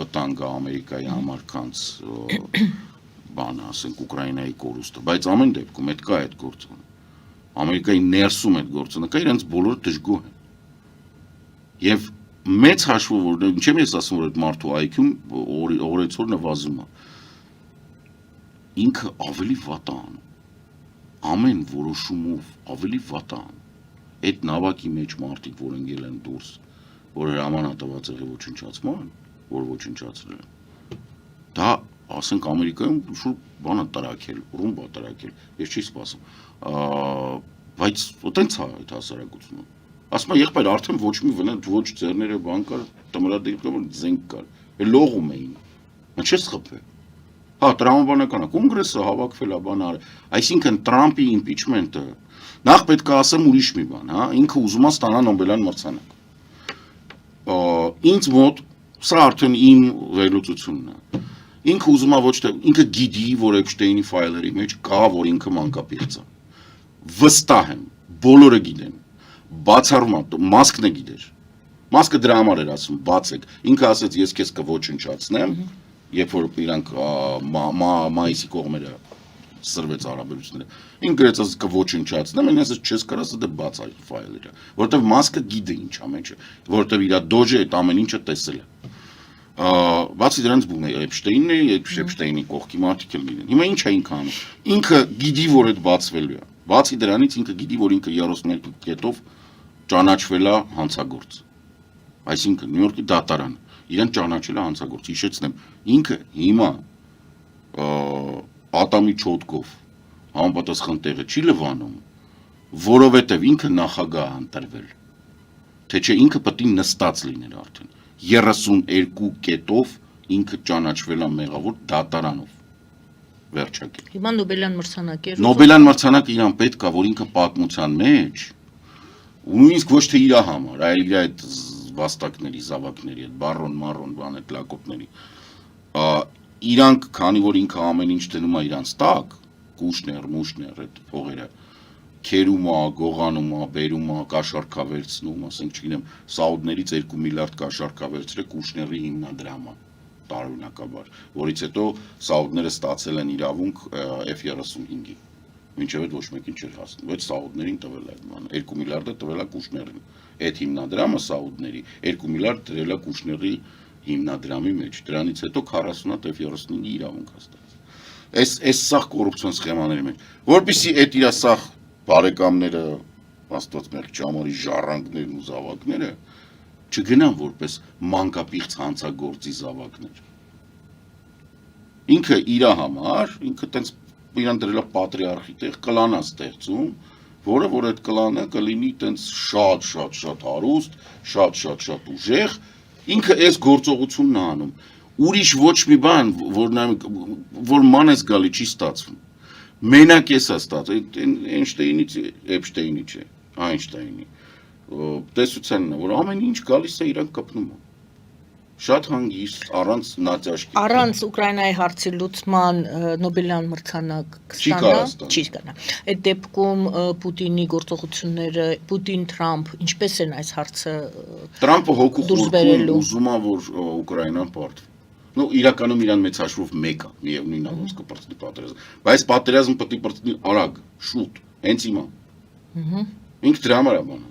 վտանգ է Ամերիկայի համար, քան բանը, ասենք Ուկրաինայի կորուստը, բայց ամեն դեպքում այդ կա այդ գործը։ Ամերիկայի ներսում այդ գործը կա, իրենց բոլորը դժգոհ են։ Եվ մեծ հաշվով որ ինչեմ ես ասում որ այդ մարդու IQ-ն օրեցօր նվազում է ինքը ավելի վատ է անում ամեն որոշումով ավելի վատ է անում այդ նավակի մեջ մարդիկ որ ընկել են դուրս որ հրամանատված եղել ոչնչացման որ ոչնչացրել են դա ասենք Ամերիկայում շուտ բանը տրակել ռումբա տրակել ես չի սպասում բայց այտենց է այդ հասարակությունը ասում եմ եղբայր արդեն ոչ մի վնաս ոչ ձեռները բան կար տմրադիրքով զենք կար լողում էին ինչի՞ սխփվե հա տրամաբանական է կոնգրեսը հավաքվել է բան արել այսինքն Տրամպի իմպիչմենտը նախ պետք է ասեմ ուրիշ մի բան հա ինքը ուզում է ստանալ Նոբելյան մրցանակ ինձ մոտ սա արդեն իմ վերլուծությունն է ինքը ուզում է ոչ թե ինքը գիտի որ Էփշտեյնի ֆայլերի մեջ կա որ ինքը մանկապիղծ է վստահ եմ բոլորը գիտեն բացառում է մասկն է գիտեր մասկը դրա համար էր ասում բացեք ինքը ասեց ես քեզ կոչնչացնեմ երբ որ իրանք մայիսի կողմերը սրվեց հարաբերությունները ինքը գրեց ասես կոչնչացնեմ այն ասես չես կարաս դե բաց այդ ֆայլերը որովհետև մասկը գիտե ինչ է մեջը որովհետև իր դոջը այդ ամեն ինչը տեսել է բացի դրանից բուն է Էփշտեյնն է Էփշտեյնի կողքի մարդիկ էլ լինեն հիմա ինչ է ինքը անում ինքը գիտի որ այդ բացվելու է բացի դրանից ինքը գիտի որ ինքը 32 կետով ճանաչվել է հանցագործ այսինքն Նյու Յորքի դատարան իրեն ճանաչել է հանցագործ հիշեցնեմ ինքը հիմա ատամի չոտկով համապատասխան տեղը չի լվանում որովհետև ինքը նախագահ է ընտրվել թե չէ ինքը պետք է նստած լիներ արդեն 32 կետով ինքը ճանաչվել է մեղավոր դատարանով վերջակել
Հիմա Նոբելյան մրցանակ է
Նոբելյան մրցանակը իրան պետք է որ ինքը պատմության մեջ ու նույնիսկ ոչ թե իր համար այլ իր այդ վաստակների զավակների այդ բարոն բան այդ լակոտների իրանք քանի որ ինքը ամեն ինչ դնում է իրանց տակ կուշներ մուշներ այդ փողերը քերում է, գողանում է, բերում է, կաշառքավերցնում, ասենք չգիտեմ, Սաուդներից 2 միլիարդ կաշառքավերցրել Կուշների հիմնադրամը, տարօրինակաբար, որից հետո Սաուդները ստացել են իրավունք F-35-ի, մինչև այդ ոչ մեկին չէր հասնում, բայց Սաուդներին տվել է այդ բանը, 2 միլիարդը տվել է Կուշներին, այդ հիմնադրամը Սաուդների 2 միլիարդ դրել է Կուշների հիմնադրամի մեջ, դրանից հետո 40 հատ F-35-ի իրավունք հաստատեց։ Այս սաղ կոռուպցիոն սխեմաների մեջ, որպեսզի այդ իր սաղ բարեկամները, աստված մեղք չամարի ժառանգներն ու զավակները չգնան որպես մանկապիղծ հանցագործի զավակներ։ Ինքը իր համար, ինքը տենց իրան դրել է պատրիարխի տեղ կլանա ստեղծում, որը որ այդ կլանը կլինի տենց շատ հարուստ, շատ ուժեղ, ինքը այս գործողությունն է անում։ Ուրիշ ոչ մի բան, որ մանես գալի չի ստացվում։ Մենակ էս է ստացվում, Էփշտեյնի չէ, Այնշտայնի, տեսությանն է, որ ամեն ինչ գալիս է իրանք կպնում է, շատ հանգիստ, առանց նատյաշկի։
Առանց Ուկրաինայի հարցի լուծման Նոբելյան մրցանակ կստանա, չի կգնա։ Այդ դեպքում Պուտինի գործողությունները, Պուտին-Թրամփ, ինչպես են այս հարցը
Թրամփը հոգու խորքում ուզում է, որ Ուկրաինան պարտվի։ Ну, իրականում իրան մեծ հաշվով մեկ է, միևնույն է, ոնց կպրծնի պատերազմ։ Բայց պատերազմ պետք է պրծնի արագ, շուտ, հենց հիմա։ Ինքը դրա համար է բանը։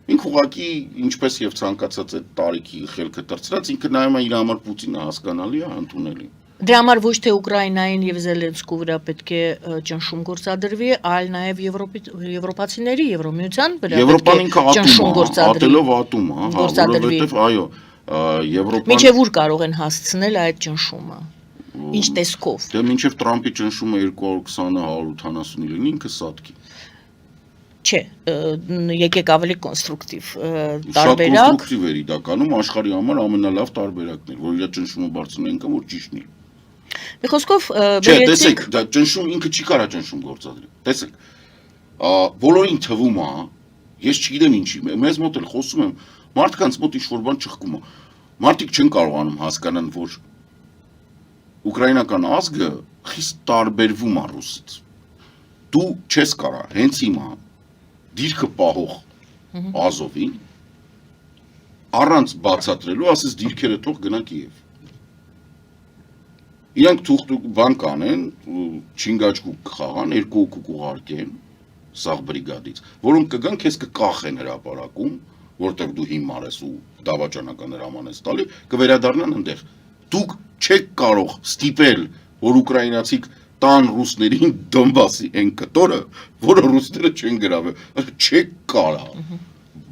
Ինքը ուղղակի ինչպես եւ ցանկացած այդ տարիքի խելքը տրծրած, ինքը նայում է իր համար Պուտինը հասկանալի է, ընդունելի։
Դրա համար ոչ թե Ուկրաինային եւ Զելենսկու վրա պետք է ճնշում գործադրվի, այլ նաեւ եվրոպացիների, Եվրոմիության վրա
Եվրոպան ինքը ատելով ատում է, որովհետեւ այո Եվրոպան
Մինչև ուր կարող են հասցնել այդ ճնշումը։ Ինչ տեսքով։
Դե մինչև Տրամփի ճնշումը 220-180 լինի ինքը սատկի։
Չէ, եկեք ավելի կոնստրուկտիվ տարբերակ։
Շատ կոնստրուկտիվ էր իրականում աշխարհի համար ամենալավ տարբերակն էր, որ իր ճնշումը բարձրացնեն կամ որ ճիշտն է։
Մի խոսքով
Չէ, տեսեք, դա ճնշում ինքը չի կարա ճնշում գործադրել։ Տեսեք, բոլորին թվում է, ես չգիտեմ ինչի, մեզ մոտ էլ խոսում եմ մարդկանց մոտ ինչ-որ բան չխկում է։ Մարդիկ չեն կարողանում հասկանան, որ ուկրաինական ազգը խիստ տարբերվում է ռուսից։ Դու չես կարա հենց հիմա դիրքը պահող Ազովին առանց բացատրելու ասես դիրքերը թող գնա Կիև։ Իրանք թուղթ բան կանեն, չինգաչկու կխաղան, 2 հոգու կուղարկեն սաղ բրիգադից, որոնք կգան քեզ կկախեն հրապարակում որտեղ դու հիմար ես ու դավաճանական հրաման ես տալի, կվերադառնան այնտեղ։ Դուք չեք կարող ստիպել, որ ուկրաինացիք տան ռուսներին Դոնբասի այն կտորը, որը ռուսները չեն գրավել։ Չեք կարող։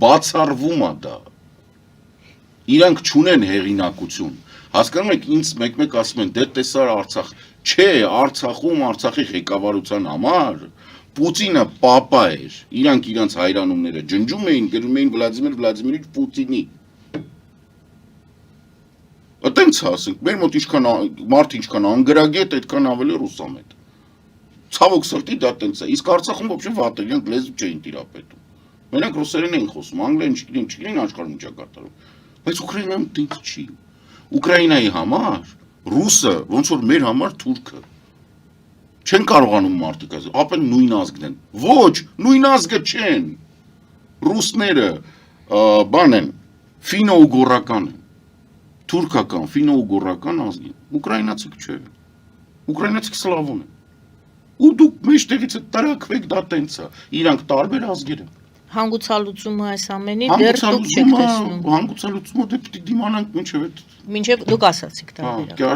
Բացառվում է դա։ Իրանք չունեն հեղինակություն։ Հասկանում եք, ինձ մեկ-մեկ ասում են, դե տեսար Արցախ։ Չէ, Արցախում Արցախի ղեկավարության համար Պուտինը պապա էր։ Իրանք իրանց հայրանումները ջնջում էին, գրում էին Վլադիմիր Վլադիմիրիչ Պուտինի։ Այդտենց ասենք, մեր մոտ ինչքան մարդ ինչքան անգրագետ, այդքան ավելի ռուսամետ։ Ցավոք սրտի դա տենց է։ Իսկ Արցախում ոբշե վատ է, իրանք լեզու չէին տիրապետում։ Մենակ ռուսերեն էին խոսում, անգլերեն չգիտեն աշխարհում ինչա կատարում։ Բայց Ուկրաինայում տենց չի։ Ուկրաինայի համար ռուսը ոնց որ մեր համար թուրքը։ Չեն կարողանում մարդիկ ասել, ապա նույն ազգն են։ Ոչ, նույն ազգը չեն։ Ռուսները բան են, ֆինո-ուգորական են։ Թուրքական, ֆինո-ուգորական ազգ են։ Ուկրաինացիք չէ։ Ուկրաինացիք սլավոն են։ Ու դուք մեջտեղից տարակվեք դա տենց է։ Իրանք տարբեր ազգեր են։
Հանգուցալուծումը այս ամենի դեռ դուք չեք տեսնում։
Հանգուցալուծումը դե պիտի դիմանանք
Մինչև դուք ասացիք դա վերա։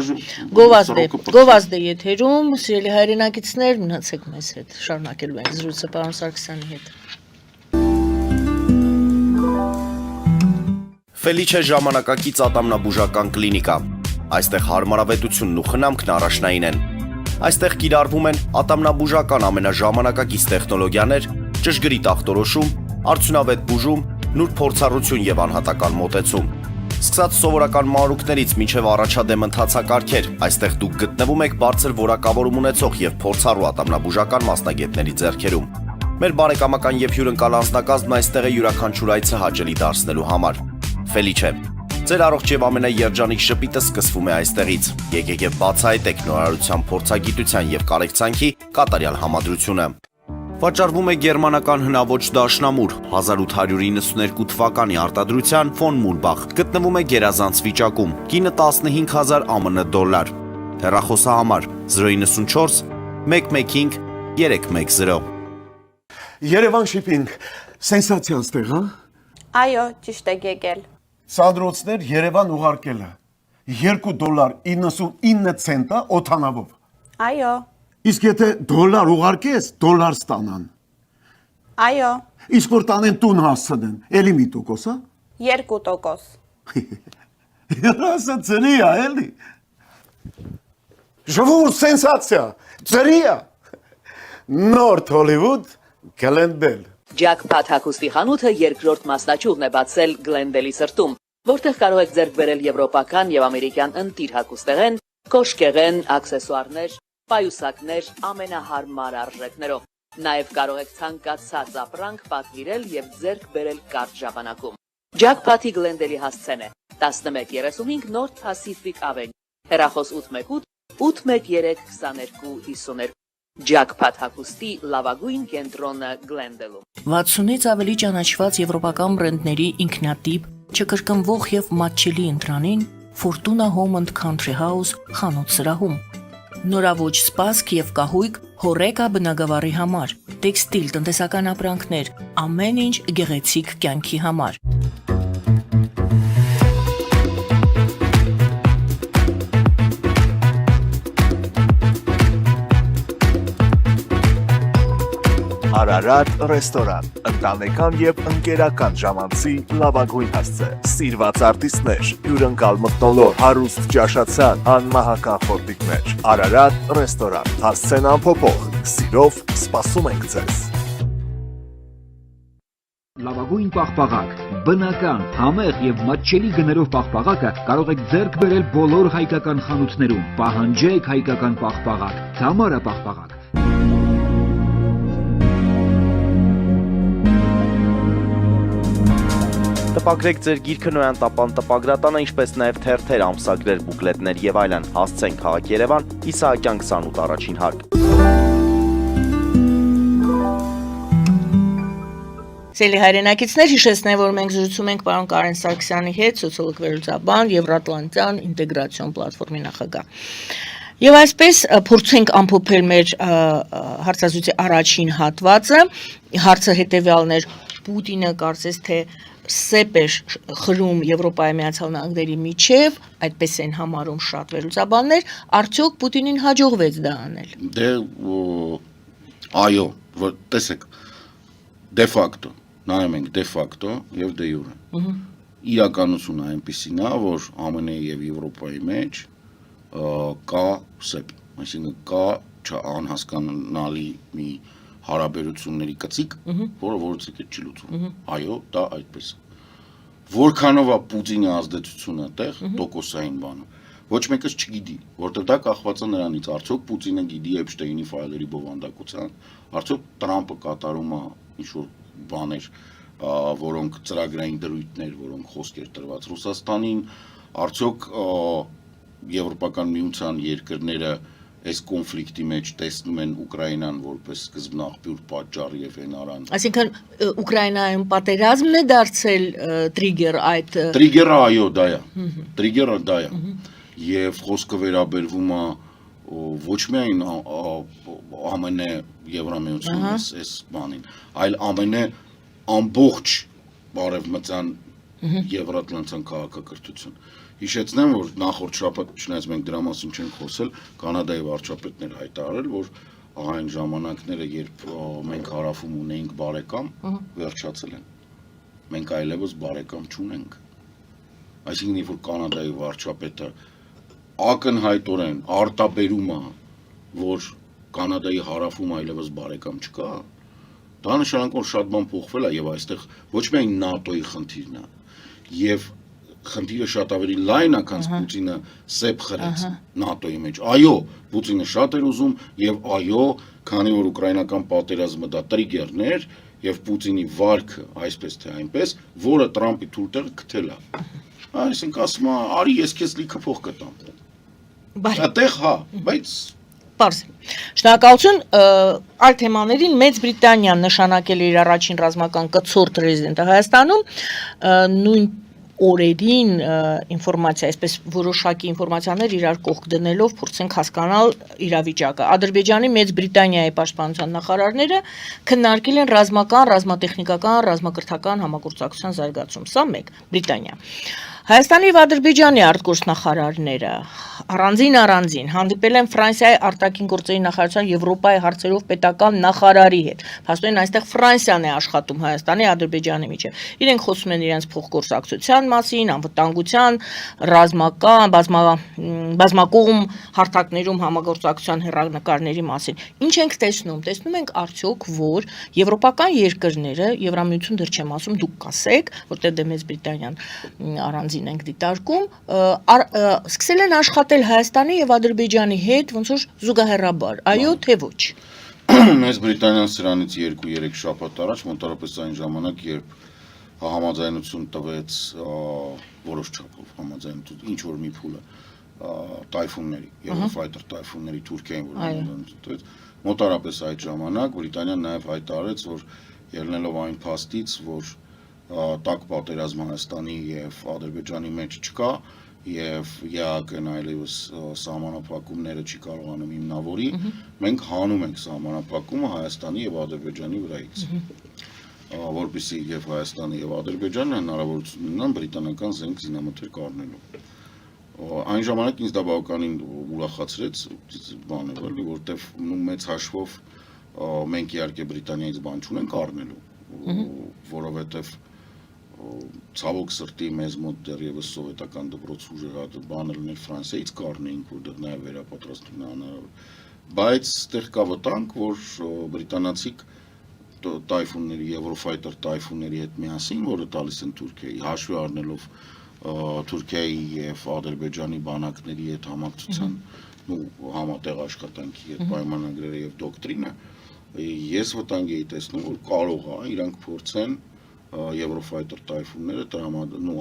Գովազդե եթերում, սիրելի հայրենակիցներ, մնացեք մեզ հետ, շարունակելու ենք զրույցը պարոն Սարգսյանի հետ։
Ֆելիչե ժամանակակից ատամնաբուժական կլինիկա։ Այստեղ հարմարավետությունն ու խնամքն առաջնային են։ Այստեղ կիրառվում են ատամնաբուժական ամենաժամանակակից տեխնոլոգիաներ, ճշգրիտ ախտորոշում, արդյունավետ բուժում, նուրբ փորձառություն եւ անհատական մոտեցում։ Սկսած սովորական մանրուքներից մինչև առաջադեմ ընթացակարգեր, այստեղ դուք գտնվում եք բարձր որակավորում ունեցող եւ փորձառու ատամնաբուժական մասնագետների ձեռքերում։ Մեր բարեկամական եւ հյուրընկալ անձնակազմն այստեղ է յուրաքանչյուր այցը հաճելի դարձնելու համար։ Ֆելիչե, ձեր առողջ եւ ամենաերջանիկ շպիտը սկսվում է այստեղից։ Եկեք եւ բացահայտեք նորարարության փորձագիտության եւ կարեկցանքի կատարյալ համադրությունը։ Վաճառվում է գերմանական հնաոճ դաշնամուր 1892 թվականի արտադրության ֆոն Մուրբախ, գտնվում է գերազանց վիճակում, կինը 15000 ԱՄՆ դոլար։ Հեռախոսահամար 094 115 310։
Երևան շիփինգ, սենսացիա ստեղ, հա։
Այո, ճիշտ եք եկել։
Սանդրոցներ Երևան ուղարկելը $2.99 օթանավով։
Այո,
Իսկ եթե դոլար ուղարկես, դոլար ստանան։
այո,
Իսկ որ տանեն տուն հասցնեն, էլի մի տոկոս, հա։
2%։
Ասա ծրի է, էլի։ Ժողովուրդ սենսացիա, ծրի է։ Նորթ Հոլիվուդ Գլենդել։
Ջաքփաթ հագուստի խանութը երկրորդ մասնաճյուղն է բացել Գլենդելի սրտում, որտեղ կարող եք ձեռք բերել եվրոպական եւ ամերիկյան ընտիր հագուստեղեն, կոշկեղեն, աքսեսուարներ, պայուսակներ ամենահարմար արժեքներով։ Նաև կարող եք ցանկացած ապրանք պատվիրել եւ ձեռք բերել կարճ ժամանակում։ Ջաքփաթի Գլենդելի հասցեն է 1135 North Pacific Avenue, հեռախոս 818 813 2252։ Ջաքփաթ հագուստի լավագույն կենտրոնը Գլենդելում։
60-ից ավելի ճանաչված եվրոպական բրենդների ինքնատիպ, չկրկնվող եւ մատչելի ընտրանին Fortuna Home and Country House խանութ սրահում։ Նորավոճ սպասք եւ կահույք հորեկա բնագավառի համար, տեքստիլ, տնտեսական ապրանքներ, ամեն ինչ գեղեցիկ կյանքի համար։
Արարատ ռեստորան, ընտանեկան եւ ընկերական ժամանցի լավագույն հասցե, սիրված արտիստներ, հյուրընկալ մթնոլորտ, հարուստ ճաշացան, անմահական խորտիկներ։ Արարատ ռեստորան, հասցեն անփոփոխ, սիրով սպասում ենք ձեզ։
Լավագույն պաղպաղակ, բնական, համեղ եւ մատչելի գներով պաղպաղակը կարող եք ձեռք բերել բոլոր հայկական խանութներում։ Պահանջեք հայկական պաղպաղակ, Թամարա պաղպաղակ։
Տպագրեք ձեր գիրքը Նոյան տապան տպագրատանը, ինչպես նաև թերթեր, ամսագրեր, բուկլետներ եւ այլն։ Հասցեն քաղաք Երևան, Իսահակյան 28 առաջին հարկ։
Սիրելի հայրենակիցներ, հիշեցնեմ, որ մենք զրուցում ենք պարոն Կարեն Սարգսյանի հետ, սոցիոլոգ վերլուծաբան, Եվրատլանտյան ինտեգրացիոն պլատֆորմի նախագահ։ Եվ այսպես փորձենք ամփոփել մեր հարցազրույցի առաջին հատվածը, հարցը հետևյալն էր. Պուտինը կարծես թե սեպ է խրում Եվրոպայի Միացյալ Նահանգների միջև, այդպես են համարում շատ վերլուծաբաններ, արդյոք Պուտինին հաջողվեց դա անել։
Դե այո, տեսեք, դե ֆակտո, նայում ենք դե ֆակտո եւ դե յուրե։ Իրականությունը այնպեսին է, որ ԱՄՆ-ի եւ Եվրոպայի մեջ կա սեպ, այսինքն կա անհասկանալի մի հարաբերությունների կծիկ, որը որոցիկ չի լուծվում։ Այո, դա այդպես է։ Որքանով է Պուտինի ազդեցությունը այդտեղ տոկոսային բանը։ Ոչ մեկը չգիտի, որտեղ դա կախված է նրանից, արդյոք Պուտինը գիտի Էփշտեյնի ֆայլերի բովանդակության, արդյոք Տրամպը կատարում է ինչ-որ բաներ, որոնք ծրագրային դրույթներ, որոնք խոսքեր տրված Ռուսաստանին, արդյոք Եվրոպական միության երկրները այս կոնֆլիկտի մեջ տեսնում են Ուկրաինան որպես սկզբնաղբյուր պատճառ եւ հենարան։
Այսինքն Ուկրաինայում պատերազմն է դարձել տրիգեր այդ
Տրիգերը այո, դա է։ Տրիգերը դա է։ Եվ խոսքը վերաբերվում է ոչ միայն ԱՄՆ Եվրամիությունի այս բանին, այլ ԱՄՆ ամբողջ բարևմտյան Եվրատլանտյան քաղաքակրթություն։ Հիշեցնեմ, որ նախորդ շաբաթ, չնայած մենք դրա մասին չենք խոսել, Կանադայի վարչապետն էր հայտարարել, որ այն ժամանակները, երբ մենք հարավում ունեինք բարեկամ, վերջացել են։ Մենք այլևս բարեկամ չունենք։ Այսինքն, որ Կանադայի վարչապետը ակնհայտորեն արտաբերում է, որ Կանադայի հարավում այլևս բարեկամ չկա, դա նշանակում որ շատ բան փոխվել է եւ այստեղ ոչ միայն ՆԱՏՕ-ի խնդիրն է, եւ խնդիրը շատ ավելի լայն է, քան Պուտինը սեպ խրեց ՆԱՏՕ-ի մեջ։ Այո, Պուտինը շատ էր ուզում եւ այո, քանի որ ուկրաինական պատերազմը դա տրիգերներ եւ Պուտինի վարքը այսպես թե այնպես, որը Տրամպի թույլտեղը գտել է։ Այսինքն ասում է, արի ես քեզ լիքը փող կտամ։ Այդտեղ հա, բայց
Պարզ։ Շնորհակալություն, այլ թեմաներին Մեծ Բրիտանիան նշանակել է իր առաջին ռազմական կցորդ ռեզիդենտը Հայաստանում, նույն օրերին ինֆորմացիա, այսպես որոշակի ինֆորմացիաներ իրար կողք դնելով փորձենք հասկանալ իրավիճակը։ Ադրբեջանի Մեծ Բրիտանիայի պաշտպանության նախարարները քննարկել են ռազմական, ռազմատեխնիկական, ռազմակրթական համագործակցության զարգացում։ Սա մեկ, Բրիտանիա։ Հայաստանի եւ Ադրբեջանի արտգործնախարարները առանձին հանդիպել են Ֆրանսիայի արտաքին գործերի նախարարության Եվրոպայի հարցերով պետական նախարարի հետ։ Փաստորեն այստեղ Ֆրանսիան է աշխատում Հայաստանի եւ Ադրբեջանի միջեւ։ Իրենք խոսում են իրենց փոխգործակցության մասին, անվտանգության, ռազմական, բազմակողմ հարթակներում համագործակցության հեռանկարների մասին։ Ինչ ենք տեսնում։ Տեսնում ենք արդյոք, որ եվրոպական երկրները, Եվրամիություն դեռ չեմ ասում, դուք կասեք, որտեղ դե Մեծ Բրիտանիան առանձին ենք դիտարկում, սկսել են աշխատել Հայաստանի եւ Ադրբեջանի հետ ոնց որ զուգահեռաբար, այո թե ոչ։
Մեծ Բրիտանիան սրանից 2-3 շաբաթ առաջ մոտավորապես այն ժամանակ, երբ համաձայնություն տվեց որոշ չափով համաձայնություն, ինչ որ մի փուլը տայֆունների, Eurofighter տայֆունների Թուրքիային, որ համաձայնություն տվեց, մոտավորապես այդ ժամանակ Բրիտանիան նաև հայտարարեց, որ ելնելով այն փաստից, որ տակ պատերազմ Հայաստանի եւ Ադրբեջանի մեջ չկա եւ ԵԱԿ-ն այլևս սահմանափակումները չի կարողանում հիմնավորի, մենք հանում ենք սահմանափակումը Հայաստանի եւ Ադրբեջանի վրայից, որպեսզի եւ Հայաստանը եւ Ադրբեջանը հնարավորություն ունենան բրիտանական զենք զինամթերք առնելու։ Այն ժամանակ ինձ դա բավականին ուրախացրեց բանը, էլի, որտեվ մեծ հաշվով մենք իհարկե Բրիտանիայից բան չունենք առնելու, որովհետեւ ցավոք սրտի մեզ մոտ դեռևս սովետական դպրոց ուժեղած բանը լիներ Ֆրանսիայից կառնեինք, որտեղ նաև վերապատրաստումն է հնարավոր, բայց այդտեղ կա վտանգ, որ բրիտանացիք տայֆունների, Eurofighter տայֆունների հետ միասին, որը տալիս են Թուրքիայի, հաշվի առնելով Թուրքիայի եւ Ադրբեջանի բանակների հետ համակցության ու համատեղ աշխատանքի հետ պայմանագրերը եւ դոկտրինը, ես վտանգ էի տեսնում, որ կարող է իրանք փորձեն Eurofighter տայֆունները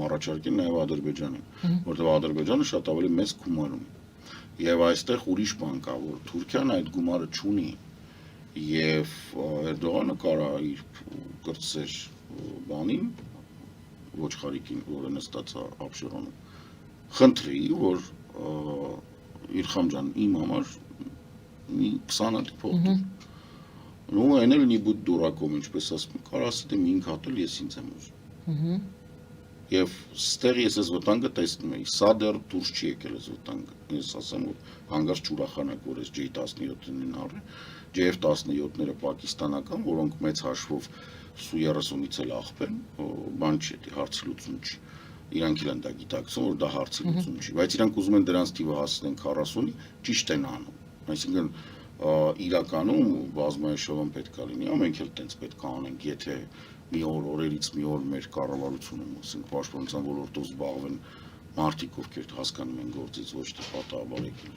առաջարկեն նաև Ադրբեջանին, որտեղ Ադրբեջանը շատ ավելի մեծ գումար ունի։ Եվ այստեղ ուրիշ բան կա, որ Թուրքիան այդ գումարը չունի, եւ Էրդողանը կարա իր կրտսեր բանին, ոչխարիկին, որը նստած է ապշեղանում, խնդրի, որ իր խամջան իմ համար մի 20 հատ փող տուր։ Ну, այն էլ նի բուտ դուրակում, ինչպես ասում, կարա ասի դեմ 5 հատ էլ ես ինձ եմ ուզում։ Եվ ստեղ ես այս վտանգը տեսնում եի, սա դեռ դուրս չի եկել այս վտանգը։ Ես ասեմ, որ հանգարց չուրախանակ, որ այս J-17-ին առը, JF-17-ները պակիստանական, որոնք մեծ հաշվով Su-30-ից էլ աղբ են, բան չի, հարցի լուծում չի։ Իրանք էլ են դա գիտակցում, որ դա հարցի լուծում չի, բայց իրանք ուզում են դրանց թիվը հասնեն 40-ի, ճիշտ են անում։ Այսինքն իրականում բազմաեշելոն պետք է լինի, մենք էլ տենց պետք է անենք, եթե մի օրերից մի օր մեր կառավարությունը, ասենք պաշտպանության ոլորտով զբաղվեն մարդիկ, ովքեր հասկանում են գործից ոչ թե պատահաբար եկին։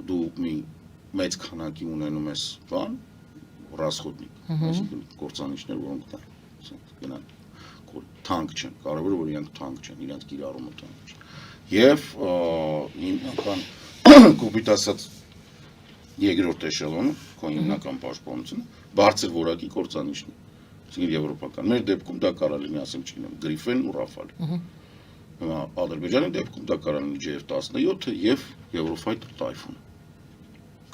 Դու մի մեծ քանակի ունենում ես բան, ռասխոդնիկ, այսինքն կործանիչներ, որոնք գնան թանկ չեն, կարևորը որ իրանք թանկ չեն, իրանք կիրառումը թանկ չէ։ Եվ հիմնական կոպիտ ասած երկրորդ էշելոնը, քո հիմնական պաշտպանությունը բարձր որակի կործանիչն է։ Այսինքն եվրոպական։ Մեր դեպքում դա կարող լինի, ասեմ չգիտեմ, Գրիֆեն ու Ռաֆալ։ Հիմա Ադրբեջանի դեպքում դա կարող լինի JF-17-ը եւ Eurofighter Typhoon։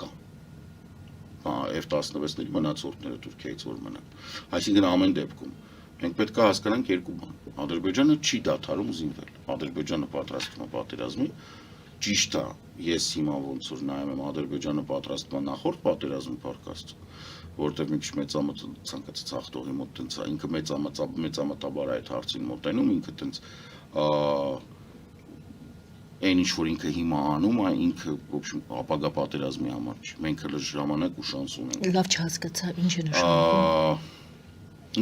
Կամ F-16-ների մնացորդները Թուրքիայից որ մնան։ Այսինքն ամեն դեպքում մենք պետք է հասկանանք երկու բան։ Ադրբեջանը չի դադարում զինվել։ Ադրբեջանը պատրաստվում է պատերազմի։ Ճիշտ է, ես հիմա ոնց որ նայում եմ Ադրբեջանը պատրաստվում է նախորդ պատերազմի փառքաստու, որտեղ մի քիչ մեծամտ ցանկացած հաղթողի մոտ տենց է, ինքը մեծամտաբար այդ հարցին մոտենում, ինքը տենց այն ինչ որ ինքը հիմա անում, ինքը ապագա պատերազմի համար չի։ Մենք հենց ժամանակ ու շանս ունենք։
Լավ չհասկացա, ինչ է նշանակում։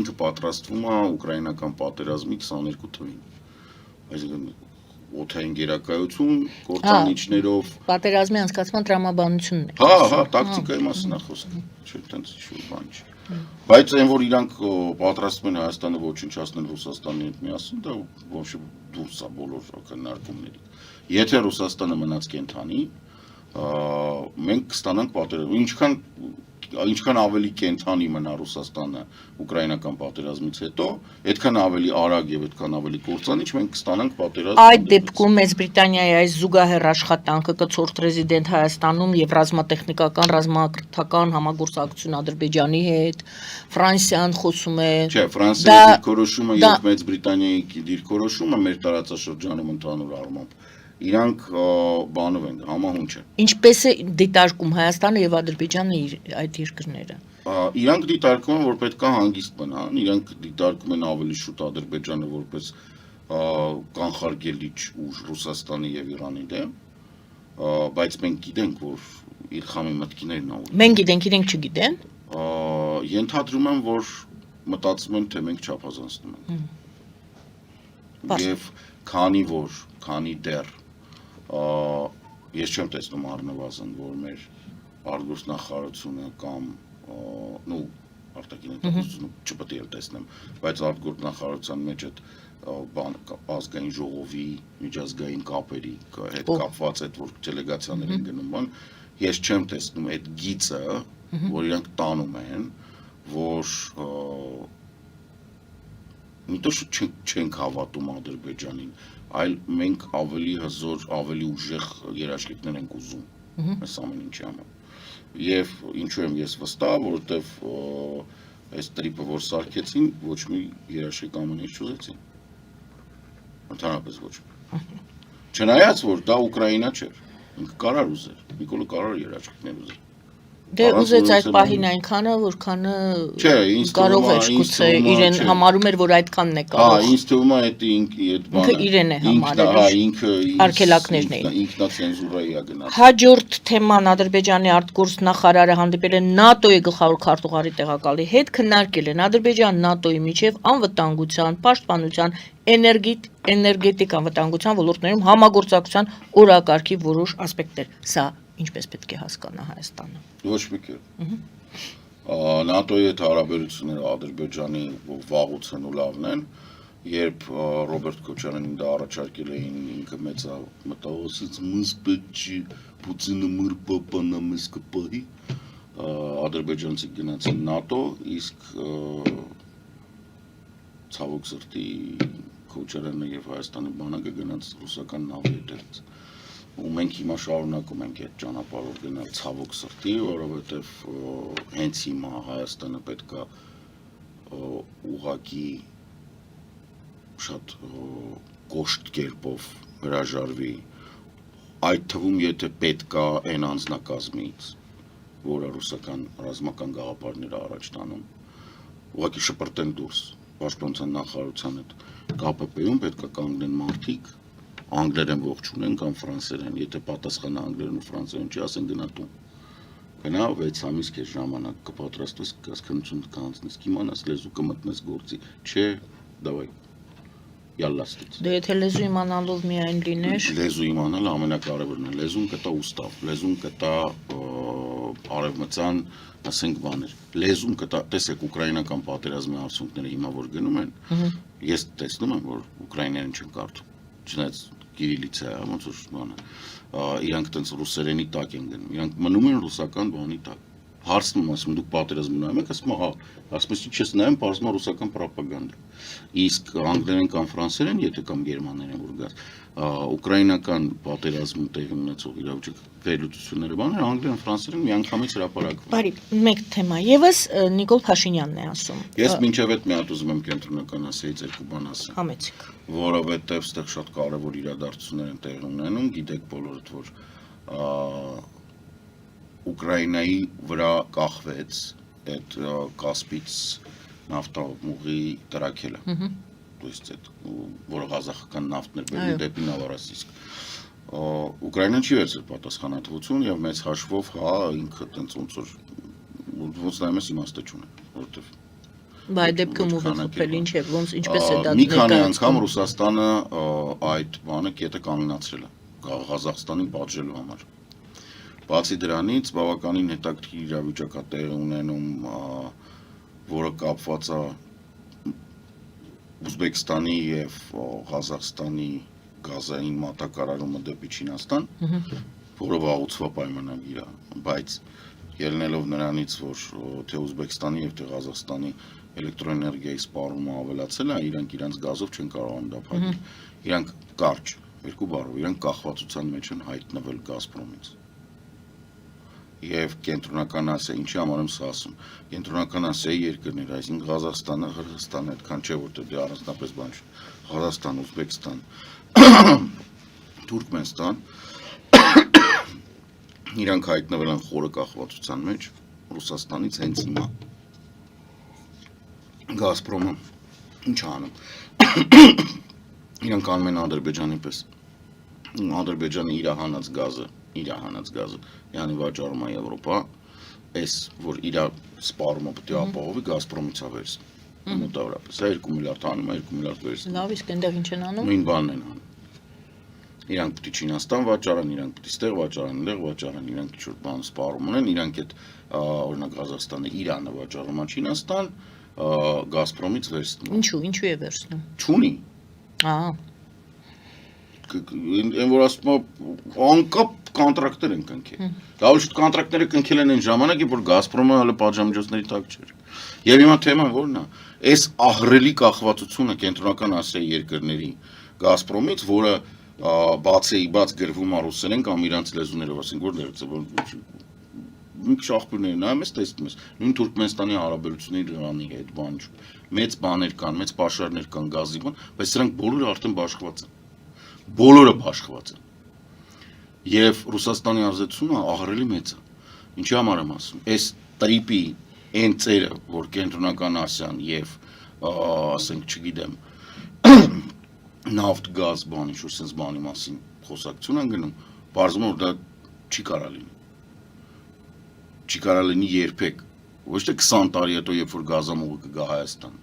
Ինքը պատրաստվում է ուկրաինական պատերազմի 22 թվին։ Այսինքն օդային գերակայություն, կործանիչներով,
պատերազմի անցկացման տրամաբանությունն է։
Հա, տակտիկայի մասին է խոսքը, չէ, տենց ինչ-որ բան չի։ Բայց այն որ իրանք պատրաստվում են Հայաստանը ոչնչացնել Ռուսաստանի հետ միասին, դա ոչ դուրս է բոլոր քննարկումների։ Եթե Ռուսաստանը մնաց կենթանի, մենք կստանանք պատերազմ, ինչքան ավելի կենթանի մնա Ռուսաստանը ուկրաինական պատերազմից հետո, այդքան ավելի արագ եւ այդքան ավելի կործանիչ մենք կստանանք պատերազմ։
Այդ դեպքում Մեծ Բրիտանիայի այս զուգահեռ աշխատանքը կցորդ ռեզիդենտ Հայաստանում եւ ռազմատեխնիկական, ռազմակրթական համագործակցություն Ադրբեջանի հետ, Ֆրանսիան խոսում է։
Չէ, Ֆրանսիայի դիրքորոշումը եւ Մեծ Բրիտանիայի դիրքորոշումը մեր տարածաշրջանում ընդհանուր առմամբ իրանք բանով են, համահունչ են։
Ինչպես է դիտարկում Հայաստանը եւ Ադրբեջանը այդ երկրները։
Իրանք դիտարկում են, որ պետք է հանգիստ մնան, իրանք դիտարկում են ավելի շուտ Ադրբեջանը որպես կանխարգելիչ ուժ Ռուսաստանի եւ Իրանի դեմ, բայց մենք գիտենք, որ Իլխամի մտքիներն ա։
Մենք գիտենք, իրենք չգիտեն։
Ենթադրում եմ, որ մտածում են, թե մենք չափազանցնում ենք։ Եվ քանի դեռ ես չեմ տեսնում առնվազն, որ մեր արտգործնախարարությունը կամ արտաքին հետախուզությունը չպետք է տեսնեմ, բայց արտգործնախարարության մեջ այդ ազգային ժողովի, միջազգային կապերի հետ կապված այդ որ դելեգացիաներ են գնում, ես չեմ տեսնում այդ գիծը, որ իրանք տանում են, որ միտոշ չենք հավատում Ադրբեջանին, այլ մենք ավելի հզոր, ավելի ուժեղ երաշխիքներ ենք ուզում այս ամեն ինչի համար։ Եվ ինչու եմ ես վստահ, որովհետև այս տրիպը որ սարքեցին, ոչ մի երաշխիք ամեն ինչ չուզեցին։ Ընդհանրապես ոչ մի։ Չնայած որ դա Ուկրաինա չէր, ինքը կարար ուզեր, Նիկոլը կարար երաշխիքներ ուզեր։
Դե ուզեց այդ պահին այնքանը, որքանը կարող էր գուցե իրեն համարում էր, որ այդքանն է կարող։
Հա, ինձ թվում է այդ
ինքը իրեն է համարել։
Հա, ինքը
արգելակներն էին։
Ինքնացենզուրայի է գնացել։
Հաջորդ թեման Ադրբեջանի արտգործնախարարը հանդիպել է ՆԱՏՕ-ի գլխավոր քարտուղարի տեղակալի հետ, քննարկել են Ադրբեջան-ՆԱՏՕ-ի միջև անվտանգության, պաշտպանության, էներգետիկ անվտանգության ոլորտներում համագործակցության օրակարգի որոշ ասպեկտներ։ Սա ինչպես պետք է հասկանա Հայաստանը։
Ոչ մի կերպ։ ՆԱՏՕ-ի հետ հարաբերությունները Ադրբեջանի վաղուց են ու լավն են, երբ Ռոբերտ Քոչարյանին դա առաջարկել էին, ինքը մեծ մտահոգից մս պետք չի Պուտինը մր պապանա մեզ կպահի, ադրբեջանցիք գնացին ՆԱՏՕ, իսկ ցավոք սրտի Քոչարյանը եւ Հայաստանի բանակը գնաց ռուսական նավի հետևից։ Ու մենք հիմա շարունակում ենք այդ ճանապարհով գնալ ցավոք սրտի, որովհետև հենց հիմա Հայաստանը պետք է ուղղակի շատ կոշտ կերպով հրաժարվի, այդ թվում եթե պետք է այն անձնակազմից, որը ռուսական ռազմական գաղափարները առաջ տանում, ուղղակի շպրտեն դուրս պաշտպանության նախարարության հետ ԿՊՊ-ում պետք է կանգնեն մարդիկ, անգլերեն ողջունեն կամ ֆրանսերեն, եթե պատասխանը անգլերեն ու ֆրանսերեն չի, ասեն գնա տուն։ Գնա 6 ամիս քեզ ժամանակ կպատրաստվես, կասկնություն կանցնես, կիմանաս լեզու կմտնես գործի, չէ, դավայ, յալլաստից։
Դե եթե լեզու իմանալով միայն լիներ,
Լեզու իմանալը ամենակարևորն է, լեզուն կտա ուստավ, լեզուն կտա արևմտյան, ասենք բաներ, լեզուն կտա, տեսեք ուկրաինական պատերազմի արդյունքները հիմա որ գնում են, ես տեսնում եմ, որ ուկրաիներեն չեն կարդում, չնայած կիրիլիցա է, ոնց որ բանը, իրանք տենց ռուսերենի տակ են գնում, իրանք մնում են ռուսական բանի տակ, հարցնում ասում դուք պատերազմ նայում եք, ասում հա, ասում ես չես նայում, պարզվում է ռուսական պրոպագանդա, իսկ անգլերեն կամ ֆրանսերեն, եթե կամ գերմաներեն որ գաս, ուկրաինական պատերազմում տեղի ունեցող իրավիճակ վերլուծությունները բաներ, անգլերեն, ֆրանսերեն միանգամից հրապարակվում։
բարի, մեկ թեմա եւս Նիկոլ Փաշինյանն է ասում։
Ես մինչև այդ մի հատ ուզում եմ կենտրոնական Ասիայից երկու բան ասեմ,
Համեցիկ։
որովհետև այստեղ շատ կարևոր իրադարձություններ են տեղի ունենում, գիտեք բոլորդ, որ Ուկրաինայի վրա կախվեց այդ Կասպից նավթամուղի տրաքելը, որը ղազախական նավթներ բերում դեպի Նովորոսիիսկ։ Ուկրաինան չի վերցրել պատասխանատվություն եւ մեծ հաշվով հա ինքը տենց ոնց նայում ես իմաստը չունի, որովհետեւ
Բայց դեպքում ով է խփել, ինչ է, ոնց ինչպես է դա
մի քանի անգամ Ռուսաստանը այդ բանը կետը կանգնացրել է Ղազախստանին պատժելու համար։ Բացի դրանից բավականին հետաքրքիր իրավիճակ է տեղի ունենում, որը կապված է Ուզբեկստանի եւ Ղազախստանի գազային մատակարարումը դեպի Չինաստան, որը վաղուց պայմանագիր է, բայց ելնելով նրանից, որ թե Ուզբեկստանի եւ թե Ղազախստանի էլեկտրոէներգիայի սպառումը ավելացել է, իրանք իրանց գազով չեն կարողանում դա փակել։ Իրանք կարճ, երկու բառով, իրանք կախվածության մեջ են հայտնվել Գազպրոմից։ Եվ կենտրոնական Ասիա, ինչի համար եմ սա ասում, կենտրոնական Ասիայի երկրներ, այսինքն Ղազախստանը, Ղրղստանը, այդքան չէ, որտեղ դե առանձնապես բան չէ, Ղազախստան, Ուզբեկստան, Թուրքմենստան, իրանք հայտնվել են խորը կախվածության մեջ Ռուսաստանից հենց հիմա։ Գազպրոմը ինչ անում։ Իրանք անում են Ադրբեջանի պես։ Ադրբեջանը իր հանած գազը, յանի վաճառում է Եվրոպա, այս որ իր սպառումը պետք է ապահովի Գազպրոմից է վերցնում։ Մոտավորապես, 2 միլիարդ անում է, 2 միլիարդ վերցնում։
Լավ, իսկ այնտեղ ինչ են անում։
Նույն բանն են անում։ Իրանք պետք է Չինաստան վաճառեն, իրանք պետք է ստեղ վաճառեն, այնտեղ վաճառեն, իրանք ինչ-որ բան սպառում ունեն, իրանք այդ օրինակ Ղազախստանը Իրանը վաճառում է Չինաստան, Գազպրոմից վերցնում։
Ինչու է վերցնում։
Չունի։
Ահա։
Այն որ ասում է անկապ կոնտրակտներ են կնքել։ Լավ շուտ կոնտրակտները կնքել են այն ժամանակ, որ Գազպրոմը հələ պատժամիջոցների տակ չէր։ Եվ հիմա թեման որն է։ Այս ահռելի կախվածությունը կենտրոնական Ասիայի երկրների Գազպրոմից, որը բաց գրվում է ռուսերեն կամ իրանց լեզուներով, ասենք որ դերձ մի շախբյուրներ նայում ես, տեսնում ես, նույն Թուրքմենստանի հարաբերությունների Իրանի հետ բան չու, մեծ բաներ կան, մեծ պաշարներ կան գազի բան, բայց սրանք բոլորը արդեն բաշխված են, բոլորը բաշխված են, եւ Ռուսաստանի ազդեցությունը ահռելի մեծ է, ինչի համար եմ ասում, այս տրիպի այն ծերը, որ կենտրոնական Ասիան եւ ասենք չգիտեմ, նավթ, գազ, բան ինչ-որ sense բանի մասին խոսակցություն են գնում, բարձում որ դա չի կարա լինի։ Չի կարա լինի երբեք, ոչ թե 20 տարի հետո, երբ որ գազամուղը կգա Հայաստան,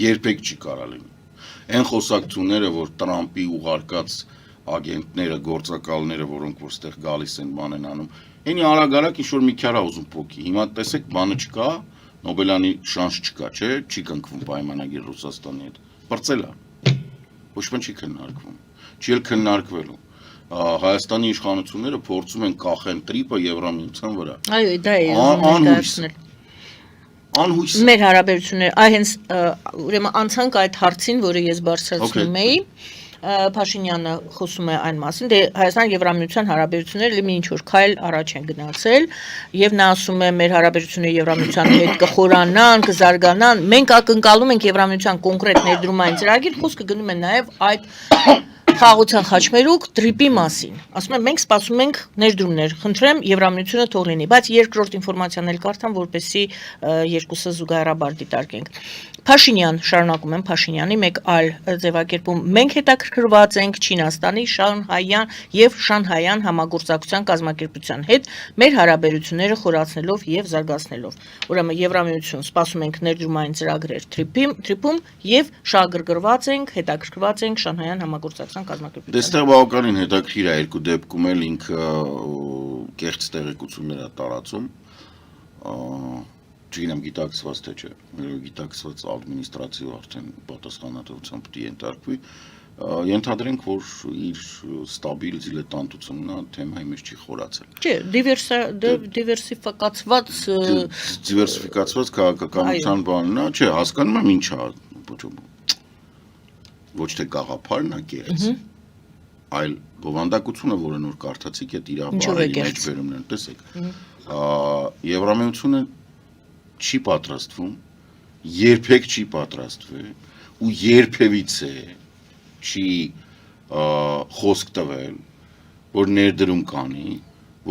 երբեք չի կարա լինի։ Այն խոսակցությունները, որ Տրամպի ուղարկած ագենտները, գործակալները, որոնք որ ստեղ գալիս են բան են անում, այնի արագ-արագ ինչ-որ մի քիչ ուզում փոքի։ Հիմա տեսեք, բանը չկա, Նոբելյանի շանս չկա, չէ, չի կնքվում պայմանագիր Ռուսաստանի հետ։ Բրծել է։ Ոչ ոք չի քննարկվում։ Չի էլ քննարկվելու։ Հայաստանի իշխանությունները փորձում են կախեն տրիպը Եվրամիության վրա։
Այո, դա է ներկայացնել։
Անհույս։
Մեր հարաբերությունները, այ հենց ուրեմն անցանք այդ հարցին, որը ես բարձրացնում էի, Փաշինյանը խոսում է այն մասին, դե Հայաստան-Եվրամիության հարաբերությունները մի ինչ-որ քայլ առաջ են գնացել, եւ նա ասում է մեր հարաբերությունները Եվրամիության հետ կխորանան, կզարգանան, մենք ակնկալում ենք Եվրամիության կոնկրետ ներդրումային ծրագիր, խոսքը գնում է նաեւ այդ խաղաղության խաչմերուկ տրիպի մասին։ Ասում եմ, մենք սպասում ենք ներդրումներ, խնդրեմ Եվրամիությունը թող լինի, բայց երկրորդ ինֆորմացիան էլ կարդամ, որպեսզի երկուսը զուգահեռաբար դիտարկենք։ Փաշինյան, շարունակում եմ Փաշինյանի մեկ այլ ձևակերպում, մենք հետաքրքրված ենք Չինաստանի, Շանհայյան եւ Շանհայյան համագործակցության կազմակերպության հետ մեր հարաբերությունները խորացնելով եւ զարգացնելով։ Ուրեմն Եվրամիություն սպասում ենք ներդրումային ծրագրեր տրիպում եւ շահագրգռված ենք, հետաքրքրված ենք Շանհայյան համագործակցության կազմակերպության։
Դեստեղ բավականին հետաքրքիր է երկու դեպքում էլ ինքը կեղծ տեղեկություններ է տարածում, չգիտեմ գիտակցված թե չէ, գիտակցված ադմինիստրացիա արդեն պատասխանատվության պետք է ենթարկվի, ենթադրենք, որ իր ստաբիլ դիլետանտությունն է թեմայի մեջ չի խորացել։
Չէ, դիվերսիֆիկացված
քաղաքականության բանն է, չէ, հասկանում եմ ինչ է, ոչ թե գաղափարն է կեղծ, այլ բովանդակությունը, որը նոր կարդացիք է իր բարերի մեջ վերումն են, տեսեք։ Եվրամիությունը չի պատրաստվում, երբեք չի պատրաստվել ու երբևիցե չի խոսք տվել, որ ներդրում կանի,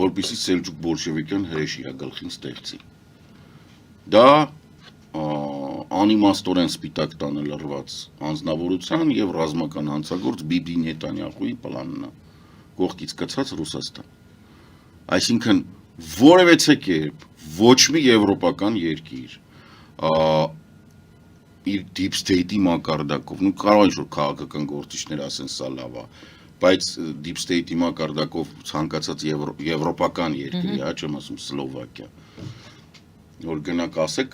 որպեսզի Սելջուկ բոլշևիկյան հրեշ իր գլխին ստեղծի։ Դա անիմաստորեն սպիտակ տանը լրված անձնավորության եւ ռազմական հանցագործ Բիբի Նետանյախուի պլանն է, կողքից գցած Ռուսաստան։ Այսինքն որևէ կերպ ոչ մի եվրոպական երկիր իր deep state-ի մակարդակով, նու կարող է ինչ-որ քաղաքական գործիչներ ասեն սա լավ է, բայց deep state-ի մակարդակով ցանկացած եվրոպական երկրի, չեմ ասում Սլովակիա, որ գնաք ասեք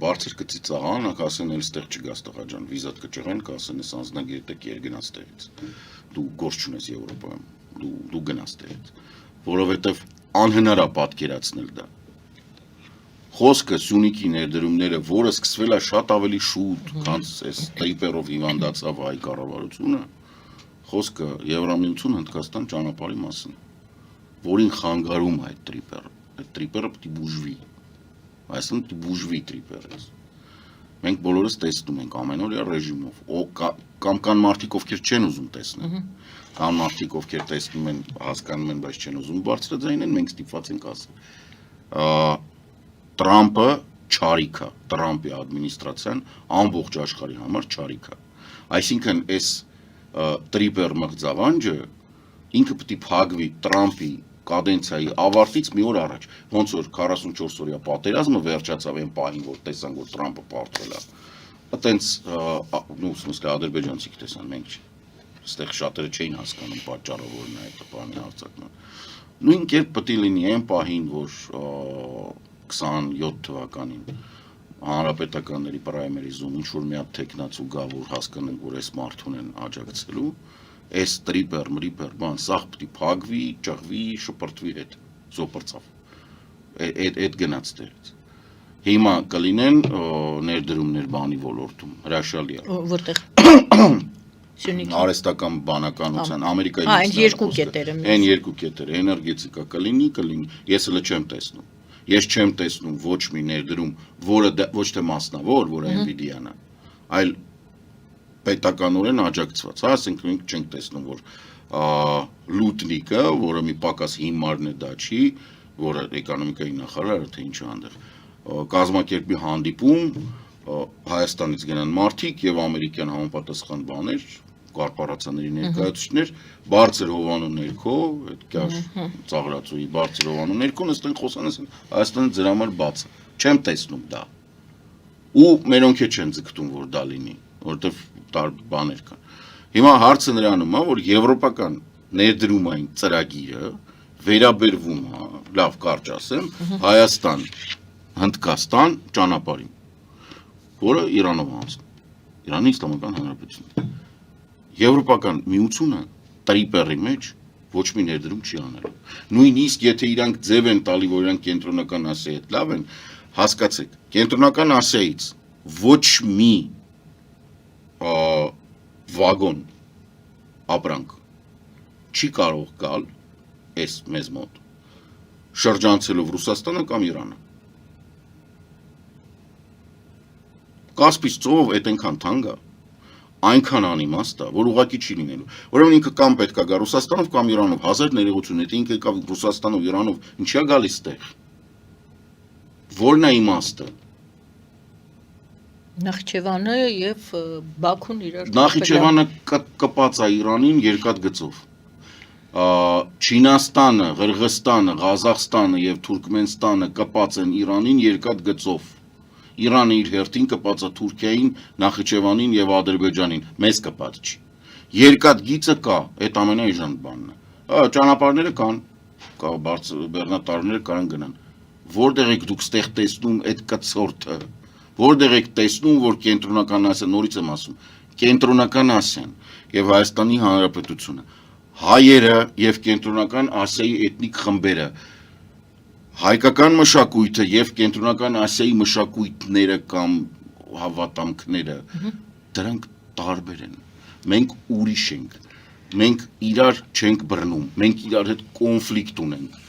բարձր գծի ծաղան, ասեն էլ ստեղ չգաս տղա ջան, վիզատ կճղեն, կասեն ես անձնագիր տեք երգնաց տեղից, դու գործ չունես Եվրոպայում, դու գնաց տեղից, որովհետև անհնար է պատկերացնել դա։ Խոսքը Սյունիքի ներդրումները, որը սկսվել է շատ ավելի շուտ, քան այս տրիպերով հիվանդացավ հայ կառավարությունը, խոսքը Եվրամիություն Հնդկաստան ճանապարհի մասին, որին խանգարում է այդ տրիպերը պետք է բուժվի, այսինքն պետք է բուժվի տրիպերից։ Մենք բոլորս տեսնում ենք ամենօրյա ռեժիմով, կամ կան մարդիկ, ովքեր չեն ուզում տեսնել, կան մարդիկ, ովքեր տեսնում են, հասկանում են, բայց չեն ուզում բարձրաձայնեն, մենք ստիպված ենք ասել։ Տրամպը չարիք է, Տրամպի ադմինիստրացիան ամբողջ աշխարհի համար չարիք է։ Այսինքն այս տրիպեր մղձավանջը ինքը պետք է փակվի Տրամպի կադենցիայի ավարտից մի օր առաջ, ոնց որ 44 օրյա պատերազմը վերջացավ այն պահին, որ տեսան, որ Տրամպը պարտվել է։ Այտենց նու սմիսլը ադրբեջանցիք տեսան, մենք այստեղ շատերը չէին հասկանում պատճառը, որն է այդ բանի արձակման։ Նույն կերպ պետք է լինի այն պահին, որ 27 թվականին հանրապետականների պրայմերիզում ինչ-որ մի հատ թեկնածու գա, որ հասկանենք, որ այս մարդուն են աջակցելու, այս տրիպեր, մրիպեր, բան, սաղ պետք է փակվի, ճղվի, շպրտվի հետ, զոպրծավ, այդ գնաց տեղից։ Հիմա կլինեն ներդրումներ բանի ոլորտում, հրաշալի է։
Որտեղ։
Արհեստական բանականության, Ամերիկայի
այն երկու կետերը։
Այն երկու կետերը, էներգետիկա կլինի, ես հələ չեմ տեսնում։ Ես չեմ տեսնում ոչ մի ներդրում, որը ոչ թե մասնավոր, որը Nvidia-ն է, այլ պետականորեն աջակցված, ասենք մենք չենք տեսնում, որ Լուտնիկը, որը մի պակաս հիմարն է դա չի, որը էկոնոմիկայի նախարարը, թե ինչը հանդեղ, կազմակերպի հանդիպում, Հայաստանից գնան մարդիկ եւ ամերիկյան համապատասխան բաներ, կորպորացիաների ներկայացուցիչներ, բարձր հովանու ներքո, այդ կար ծաղրացուի բարձր հովանու ներքո, նստեն խոսան, ասեն, Հայաստանը ձեր համար բաց է, չեմ տեսնում դա։ Ու մերոնք չեն ձգտում, որ դա լինի, որովհետեւ տարբեր բաներ կան։ Հիմա հարցը նրանում է, որ եվրոպական ներդրումային ծրագիրը վերաբերվում է, լավ կարճ ասեմ, Հայաստան, Հնդկաստան ճանապարհին, որը Իրանով անցնում, Իրանի Իսլամական Հանրապետություն։ Եվրոպական միությունը տրիպերի մեջ ոչ մի ներդրում չի անելու։ Նույնիսկ եթե իրանք ձև են տալի, որ իրանք կենտրոնական Ասիայի հետ լավ են, հասկացեք, կենտրոնական Ասիայից ոչ մի վագոն ապրանք չի կարող գալ այս մեզ մոտ շրջանցելով Ռուսաստանը կամ Իրանը։ Կասպից ծով այդ այնքան թանկ է, այնքան անիմաստ է, որ ուղղակի չի լինելու։ Ուրեմն ինքը կամ պետք է գա Ռուսաստանով կամ Իրանով, հազար ներողություն, այդ ինքը եկավ Ռուսաստանով, Իրանով, ինչի է գալիս տեղ։ Որն է իմաստը։
Նախիջևանը եւ Բաքուն իրար
Նախիջևանը կպած է Իրանին երկաթ գծով։ Չինաստանը, Ղրղստանը, Ղազախստանը եւ Թուրքմենստանը կպած են Իրանին երկաթ գծով։ Իրանը իր հերթին կպած է Թուրքիային, Նախիջևանին եւ Ադրբեջանին, մեզ կպած չի։ Երկաթ գիծը կա, այդ ամենայժան բանն է։ Ճանապարհները կան, կա բեռնատարները կարան գնան։ Որտեղ եք դուք ստեղ տեսնում այդ կցորդը։ Որտեղ եք տեսնում, որ կենտրոնական Ասիան, նորից եմ ասում, կենտրոնական Ասիան եւ Հայաստանի Հանրապետությունը, հայերը եւ կենտրոնական Ասիայի էթնիկ խմբերը, հայկական մշակույթը եւ կենտրոնական Ասիայի մշակույթները կամ հավատամքները, դրանք տարբեր են։ Մենք ուրիշ ենք։ Մենք իրար չենք բռնում, մենք իրար հետ կոնֆլիկտ ունենք։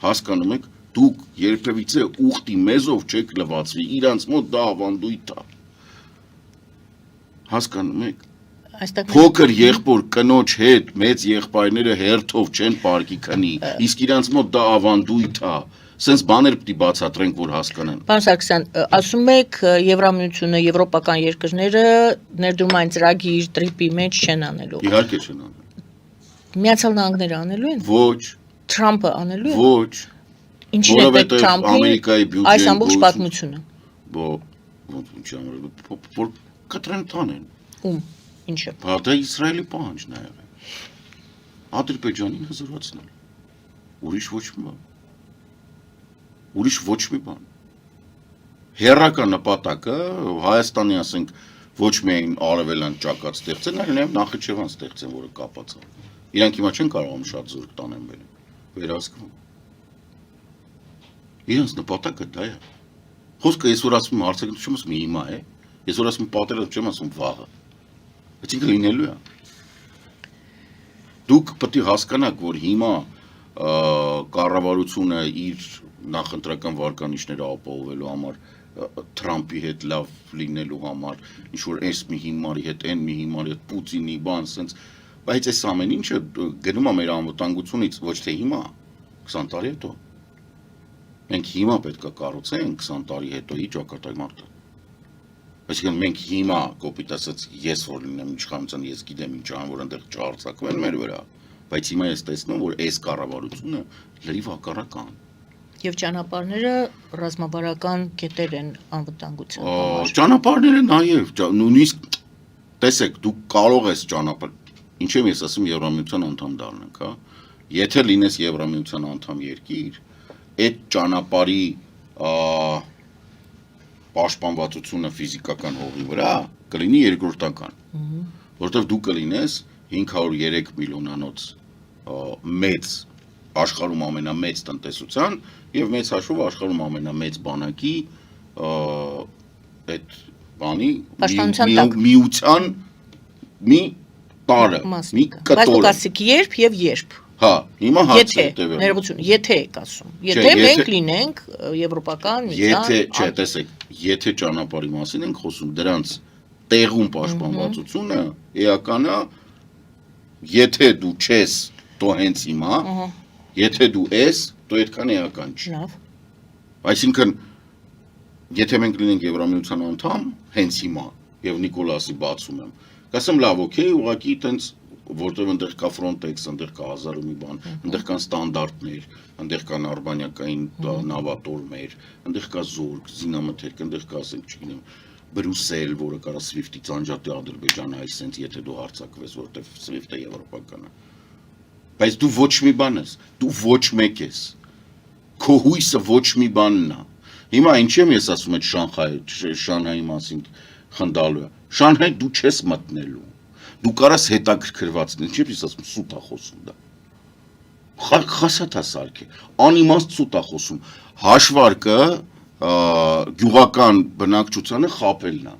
Հասկանում եք, դուք երբևիցե ուխտի մեզով չեք լվացվի, իրանց մոտ դա ավանդույթ է։ Հասկանում եք։ Փոքր եղբոր կնոջ հետ մեծ եղբայրները հերթով չեն պարկի քնի, իսկ իրանց մոտ դա ավանդույթ է։ Սենց բաներ պիտի բացատրենք, որ հասկանան։
Պարոն Սարգսյան, ասում եք Եվրամիությունը, եվրոպական երկրները ներդրումային ծրագիր տրիպի մեջ չեն անելու։
Իհարկե չեն անելու։
Միացյալ Նահանգները անելու են։
Ոչ։
Թրամփը անելու է։
Ոչ։
Ինչին է պետք Թրամփի
Ամերիկայի բյուջեն
այս ամբողջ պատմությունը։
Ինչի համար որ կտրեն տանեն։
Ում։ Ինչը։
Դա Իսրայելի պահանջն է եղել։ Ադրբեջանին հզորացնել։ Ուրիշ ոչ մի բան։ Ուրիշ ոչ մի բան։ Հերրական նպատակը Հայաստանի, ասենք, ոչ միայն արևելան ճակատ ստեղծեն, այլ նաև Նախիջևան ստեղծեն, որը կապած է։ Իրանք հիմա չեն կարողանում շատ զուրկ տանեն վերահսկվում։ Իրանց նպատակը դա է։ Խոսքը ես որ ասում եմ արձակուրդ չեմ ասում հիմա է, ես որ ասում եմ պատերազմ չեմ ասում վաղը։ Բայց ինքը լինելու է։ Դուք պետք է հասկանաք, որ հիմա կառավարությունը իր նախընտրական վարկանիշները ապահովելու համար, Թրամփի հետ լավ լինելու համար, ինչ որ այս մի հիմարի հետ, այն մի հիմարի հետ, Պուտինի բան, սենց, բայց այս ամեն ինչը գնում է մեր անվտանգությունից ոչ թե հիմա, 20 տարի հետո։ Մենք հիմա պետք է կառուցենք 20 տարի հետոյի ճակատամարտը։ Այսինքն մենք հիմա կոպիտ ասած ես որ լինեմ իշխանության, ես գիտեմ ինչ ան, որ այնտեղ չարցակվեն մեր վրա, բայց հիմա ես տեսնում, որ այս կառավարությունը լրիվ հակառակն է։
Եվ ճանապարհները ռազմավարական կետեր են անվտանգության համար։
Ճանապարհները նաև նույնիսկ տեսեք, դու կարող ես ճանապարհ, ինչ եմ ես ասում Եվրամիության անդամ դառնանք, հա։ Եթե լինես Եվրամիության անդամ երկիր, այդ ճանապարհի պաշտպանվածությունը ֆիզիկական հողի վրա կլինի երկրորդական, որովհետև դու կլինես 503 միլիոնանոց մեծ աշխարհում ամենամեծ տնտեսության եւ մեծ հաշվով աշխարհում ամենամեծ բանակի այդ բանի միության մի տարը, մի կտոր։
Բայց դուք ասիք երբ եւ երբ։
Հա, հիմա հարցը
հետեւել։ Ներողություն, եթե եք ասում։ Եթե մենք լինենք եվրոպական միության։
Եթե, չէ, տեսեք, եթե ճանապարհի մասին ենք խոսում, դրանց տեղում պաշտպանվածությունը էականա, եթե դու չես, то հենց հիմա, եթե դու ես, то այդքան էական չի։
Լավ։
Այսինքն, եթե մենք լինենք Եվրամիության անդամ, հենց հիմա, եւ Նիկոլասի բացում եմ, կասեմ լավ, օքեյ, ուղղակի տենց որտեղ այնտեղ կա Frontex, այնտեղ կա հազար ու մի բան, այնտեղ կան ստանդարտներ, այնտեղ կան արբանյակային նավատորմեր, այնտեղ կա զորք, զինամթերք, այնտեղ կա, ասենք, չգիտեմ, Բրուսել, որը կարա SWIFT-ից անջատի Ադրբեջանը, այսինքն եթե դու հարձակվես, որտեղ SWIFT-ը եվրոպական է։ Բայց դու ոչ մի բան ես, դու ոչ մեկ ես։ Քո հույսը ոչ մի բանն է։ Հիմա ինչ եմ ես ասում այդ Շանհայի մասին խնդալու է։ Շանհայ դու չես մտնելու։ Դու կարաս հետաքրքրված լինես, չէ՞ ես ասում սուտ է խոսում դա։ Խասաթա սարքի, անիմաստ սուտ է խոսում։ Հաշվարկը գյուղական բնակչությանը խապելն է։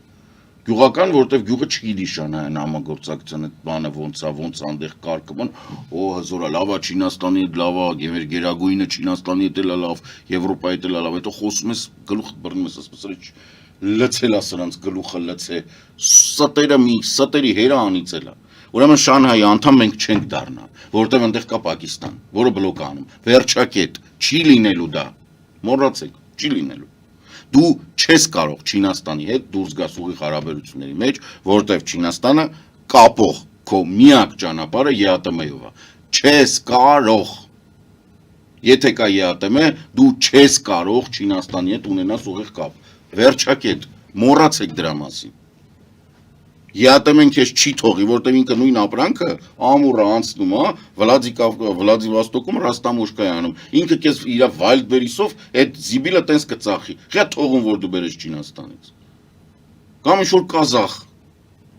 Գյուղական, որտեվ գյուղը չգիտի Շանհային համագործակցության այդ բանը ոնց է այնտեղ կարգման, հզորա լավ է Չինաստանի հետ լավ է, եւ գերագույնը Չինաստանի հետ էլ լավ, Եվրոպայի հետ էլ լավ, հետո խոսում ես գլուխ բռնում ես, ասես լցել է սրանց գլուխը լցե, ստերի հերը անիծել է։ Ուրեմն Շանհայի անդամ մենք չենք դառնա, որտեվ այնտեղ կա Պակիստան, որը բլոկ անում, վերջակետ, չի լինելու դա, մոռացեք, չի լինելու։ Դու չես կարող Չինաստանի հետ դուրս գաս ուղիղ հարաբերությունների մեջ, որտեվ Չինաստանը կապող քո միակ ճանապարհը ԵԱՏՄ-ով է։ Չես կարող։ Եթե կա ԵԱՏՄ, դու չես կարող Չինաստանի հետ ունենաս ուղիղ կապ։ Վերջակետ, մոռացեք դրա մասին։ ԵԱՏՄ-ն քեզ չի թողի, որտեղ ինքը նույն ապրանքը ամուրը անցնում է Վլադիվոստոկում Ռաստամոշկայի անում։ Ինքը քեզ իր Վայլդբերիսով այդ զիբիլը տենց կծախի։ Խիա թողում որ դու բերես Չինաստանից։ Կամ ինչ-որ կազախ։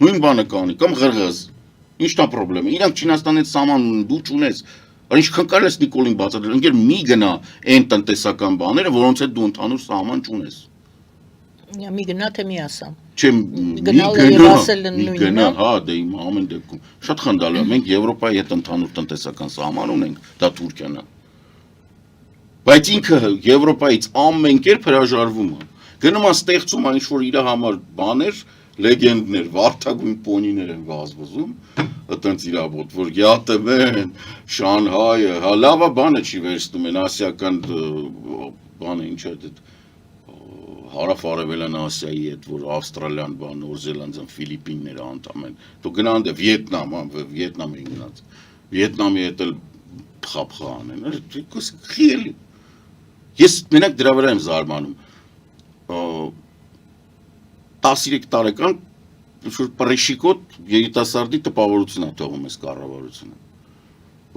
Նույն բանը կանի, կամ ղրղыз։ Ի՞նչն է խնդրեմը։ Իրանք Չինաստանից սահման ունեն, դու չունես։ Ինչքան կարելի է Նիկոլին բացատրել, ընկեր մի գնա այն տնտեսական բաները, որոնց հետ դու ընդհանուր սահման չունես։
Մի գնա թե մի ասամ։
Չեմ
Գնալը եւ ասելը նույնն է։
Հա, դե իմ ամեն դեպքում շատ խնդալու է։ Մենք Եվրոպայի հետ ընդհանուր տնտեսական սահման ունենք, դա Թուրքիան է։ Բայց ինքը Եվրոպայից ամեն կերպ հրաժարվում է։ Գնում է ստեղծում այն ինչ-որ իր համար բաներ, լեգենդներ, վարդագույն պոնիներ են վազվզում, այտենց իրավոտ, որ ԵԱՏՄ-ն, Շանհայը, հա լավա բանը չի վերցնում են ասիական բանը, ինչ է դա Հարավ-արևելյան Ասիայի հետ, որ Ավստրալիան, Նոր Զելանդիան, Ֆիլիպինները անդամ են։ Դու գնան դե Վիետնամ էին գնաց։ Վիետնամի հետ էլ փխափխա անեն։ Խիելի։ Ես մենակ դրա վրա եմ զարմանում։ 13 տարեկան ինչ-որ պրեշիկոտ երիտասարդի տպավորություն է թողում այս կառավարությունը։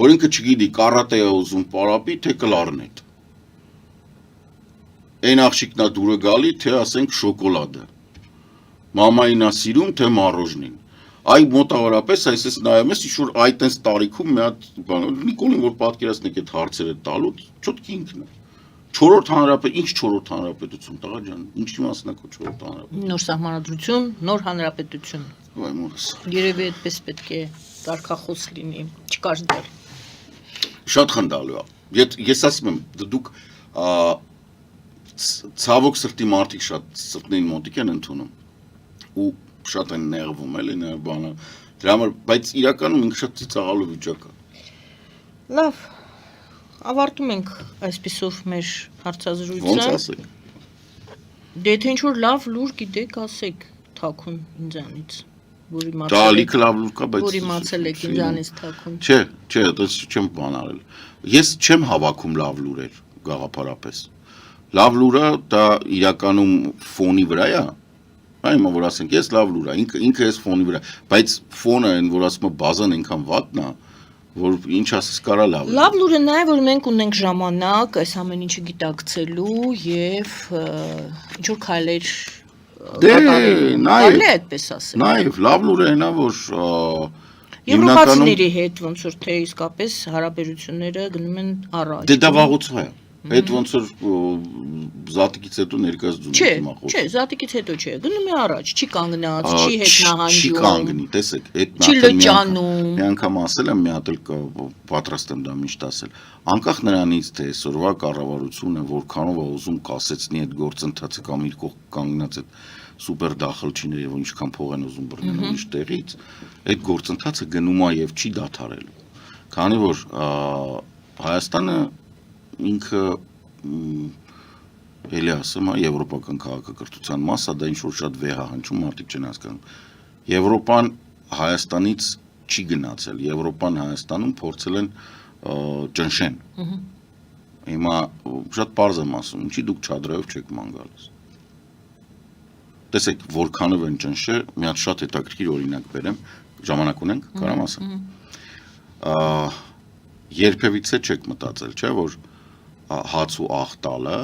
Որ ինքը չգիտի կարատե է ուզում պարապի, թե կլարնետ։ Այն աղջիկն է դուրը գալի, թե ասենք շոկոլադը։ Մամային է սիրում, թե մառոժնին։ Այ մոտավորապես այսպես նայում ես, ինչ-որ այդ այս տարիքում մի հատ բան, Նիկոլին որ պատկերացնեք այդ հարցերը տալու, չոտքի ինքն է։ 4-րդ հանրապետություն, ինչ 4-րդ հանրապետություն, տղա ջան, ինչի մասն է քո 4-րդ հանրապետություն։
Նոր սահմանադրություն, նոր հանրապետություն։
Վայ մորս։
Երևի այդպես պետք է կարգախոս լինի, չկար դեռ։
Շատ խնդալու է։ Ես ասում եմ, դուք ցավոք սրտի մարդիկ շատ սրտին մոտիկ են ընդունում ու շատ են նեղվում էլի նրա բանը դրա համար բայց իրականում ինքը շատ ծիծաղալու վիճակ է
Լավ ավարտում ենք այսպիսով մեր հարցազրույցը
ոնց ասեք
դե թե ինչ-որ լավ լուր գիտեք ասեք թաքուն ինձանից որի
դա լիքը լավ լուր կա բայց
որի մացել եք ինձանից թաքուն
չէ դա չեմ բան արել ես չեմ հավաքում լավ լուրեր գաղափարապես Լավ լուրը դա իրականում ֆոնի վրա է, այո, որ ասենք ես լավ լուր է, ինքը էս ֆոնի վրա, բայց ֆոնը այն որ ասում է բազան այնքան վատն է, որ ինչ ասես կարա լավ։
Լավ լուրը նա է, որ մենք ունենք ժամանակ այս ամեն ինչը գիտակցելու եւ ինչ որ քայլեր կարելի է այդպես ասել։
Նաեւ լավ լուրը այնա որ
Եվրոպացիների հետ ոնց որ թե իսկապես հարաբերությունները գնում են առաջ։
Դե դա վաղուց է։ Այդ ոնց որ զատիկից հետո ներկայացնում եմ ախոր։
Չէ, զատիկից հետո չէ, գնում է առաջ, չի կանգնած, չի հետ նահանջում։
Չի կանգնի, տեսեք, այդ
չի լճանում։
Մի անգամ ասել եմ, մի հատ էլ պատրաստ եմ դա միշտ ասել։ Անկախ նրանից թե այսօրվա կառավարությունը որքանով է ուզում կասեցնի այդ գործընթացը կամ իր կողք կանգնած այդ սուպեր դախլչիները եւ ինչքան փող են ուզում բռնել ուրիշ տեղից, այդ գործընթացը գնում է եւ չի դադարելու։ Քանի որ Հայաստանը ինքը էլի ասում է եվրոպական քաղաքակրթության մասը դա ինչ որ շատ վեհ է հնչում մարդիկ չեն հասկանում Եվրոպան Հայաստանից չի գնացել Եվրոպան Հայաստանում փորձել են ճնշեն հիմա շատ պարզ եմ ասում ինչի դուք չադրայով չեք ման գալիս տեսեք որքանով են ճնշել մի հատ շատ հետաքրքիր օրինակ բերեմ ժամանակ ունենք կարամ ասեմ երբևիցե չեք մտածել չէ որ հաց ու աղ տալը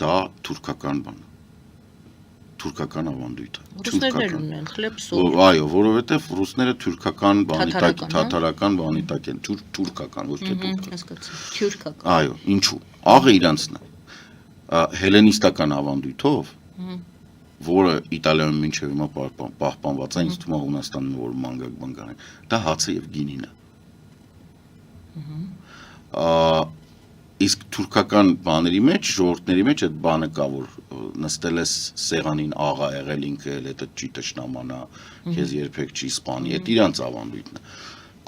դա թուրքական բան թուրքական ավանդույթ է
Ռուսներն ունեն խլեբ սոլ
այո որովհետև ռուսները թուրքական բանի տակ թաթարական բանի տակ են թուրքական ոչ թե
թուրքական
այո ինչու աղը իրանցն է հելենիստական ավանդույթով որը Իտալիայում մինչև հիմա պահպանված է, ինձ թվում է Հունաստանում որ մանգակ բան կանեն, դա հացը եւ գինին է։ Իսկ թուրքական բաների մեջ, ժողովուրդների մեջ այդ բանը կա, որ նստել ես սեղանին աղա եղել ինքը էլ հետը չի տշնամանա, քեզ երբեք չի սպանի, այդ իրանց ավանդույթն է։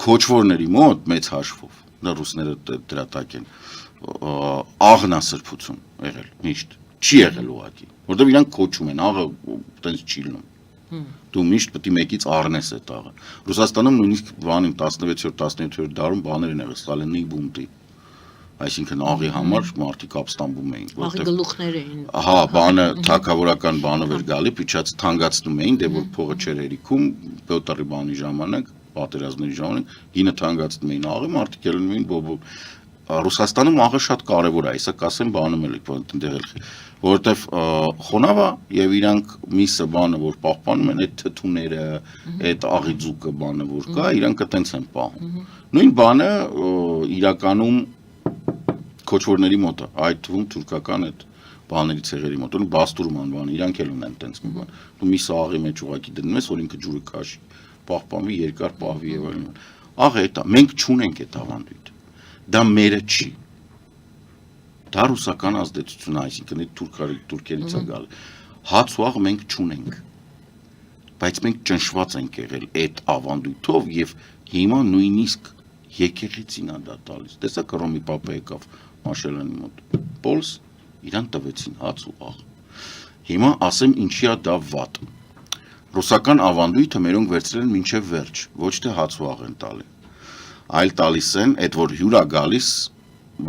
Քոչվորների մոտ մեծ հաշվով, դա ռուսները դրա տակ են, աղնասրբություն եղել, միշտ, չի եղել ուղղակի, որտեղ իրանք քոչում են, աղը տենց չի լինում։ Դու միշտ պետք է մեկից առնես այդ աղը։ Ռուսաստանում նույնիսկ բանին 16-17 դարում բաներ են եղել, Ստալինի բունտի։ Այսինքն աղի համար մարդիկ ապստամբում էին,
Աղի գլուխներ էին։
Հա, բանը թագավորական բանով էր գալի, փիչած թանկացնում էին, դե որ փողը չէր հերիքում, Պյոտրի բանի ժամանակ, պատերազմների ժամանակ, գինը թանկացնում էին աղի, մարդիկ ելնում էին բոբոկ։ Ռուսաստանում աղը շատ կարևոր է, այսա կասեմ բանում էլ ընդդեղել, որովհետև խոնավ է եւ իրանք միսը բանը որ պահպանում են, այդ թթուները, այդ աղի ձուկը բանը որ կա, իրանք այտենց են պահում։ Նույն բանը իրականում քոչվորների մոտ է, այդ թվում թուրքական այդ բաների ցեղերի մոտ, ու բաստուրման բան, իրանք էլ ունեն այտենց մի բան։ Դու միսը աղի մեջ ուղակի դնում ես, որ ինքը ջուրը քաշի, պահպանվի, երկար պահվի եւ այլն։ Աղը դա մենք չունենք այդ ավանդույթը։ Դա մերը չի։ Դա ռուսական ազդեցություն է, այսինքն այդ թուրքերից է գալի։ Հաց ու աղ մենք չունենք։ Բայց մենք ճնշված ենք եղել այդ ավանդույթով եւ հիմա նույնիսկ եկեղեցին է դա տալիս։ Տեսա Կրոմի պապը եկավ Մաշելյանի մոտ։ Պոլս իրան տվեցին հաց ու աղ։ Հիմա ասեմ ինչի է դա վատ։ Ռուսական ավանդույթը մերոնք վերցրել են մինչև վերջ, ոչ թե հաց ու աղ են տալի։ Այլ տալիս են, այդ որ հյուր է գալիս,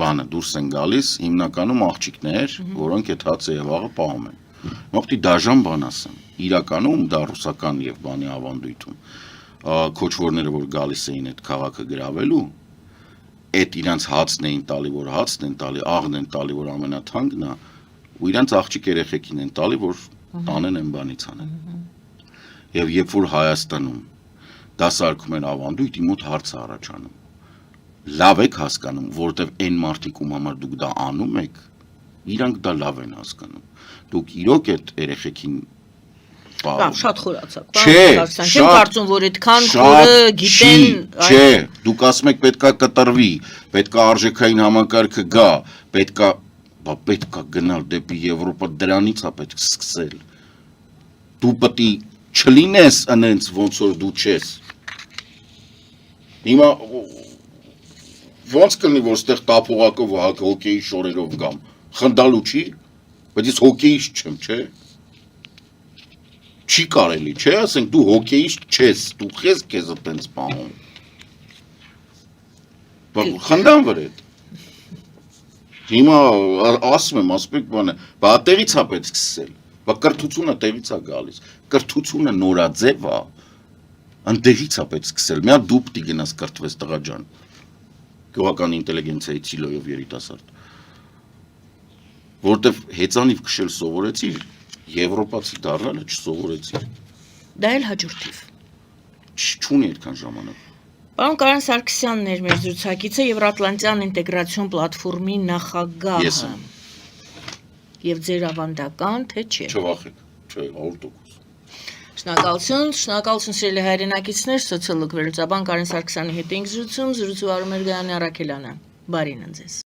բանը դուրս են գալիս, հիմնականում աղջիկներ, որոնք այդ հացը եւ աղը պահում են։ Մոկտի դաժան բան ասեմ, իրականում դա ռուսական եւ բանի ավանդույթում, քոչվորները որ գալիս էին այդ քաղաքը գրավելու, այդ իրանց հացն էին տալի, որ հացն են տալի, աղն են տալի, որ ամենաթանկն է, ու իրանց աղջիկ երեխեքին են տալի, որ տանեն են բանից անեն։ Եվ երբ որ Հայաստանում դա սարքում են ավանդույթ, իմ մոտ հարց է առաջանում։ Լավ եք հասկանում, որովհետև այն մարդիկ ում համար դուք դա անում եք, իրանք դա լավ են հասկանում։ Դուք իրոք այդ երեխեքին
Բան շատ խորացակ։
Չէ,
Չեմ կարծում, որ այդքան խորը գիտեն։
Չէ, դուք ասում եք պետքա կտրվի, պետքա արժեքային համակարգը գա, պետքա գնալ դեպի Եվրոպա, դրանից է պետք սկսել։ Դու պետք է չլինես անենց ոնց որ դու չես։ Հիմա ոնց կլինի որ ստեղ տափողակով հոկեյի շորերով գամ, խնդալու չի, բայց ես հոկեյիստ չեմ, չէ։ Չի կարելի, չէ, ասենք դու հոկեյիստ չես, դու քեզ այտենց պահում։ Խնդան վրա։ Հիմա ասում եմ, բանը, բա տեղից է պետք սկսել։ Բա կրթությունը տեղից է գալիս։ Կրթությունը նորաձև է։ Այնտեղից է պետք սկսել։ Մի հատ դու պիտի գնաս կրթվես տղա ջան։ Գյուղական ինտելիգենցիայի ցիլոյով երիտասարդ։ Որտեվ հեծանիվ քշել սովորեցիր, Եվրոպացի դառնալը չսովորեցիր։
Դա էլ հաջորդիվ։
Չունի այդքան ժամանակ։
Պարոն Կարեն Սարգսյանն էր մեր զրուցակիցը Եվրատլանտյան ինտեգրացիոն պլատֆորմի նախագահը։
Ես եմ։
Եվ ձեր ավանդական, թե չէ։
Չվախեք, չէ, 100%։
Շնորհակալություն սիրելի հայրենակիցներ, սոցիոլոգ վերլուծաբան Կարեն Սարգսյանի հետ ենք զրուցում, զրուցում Արմեն Գարյանի Առաքելյանը։ Բարին ընձեզ։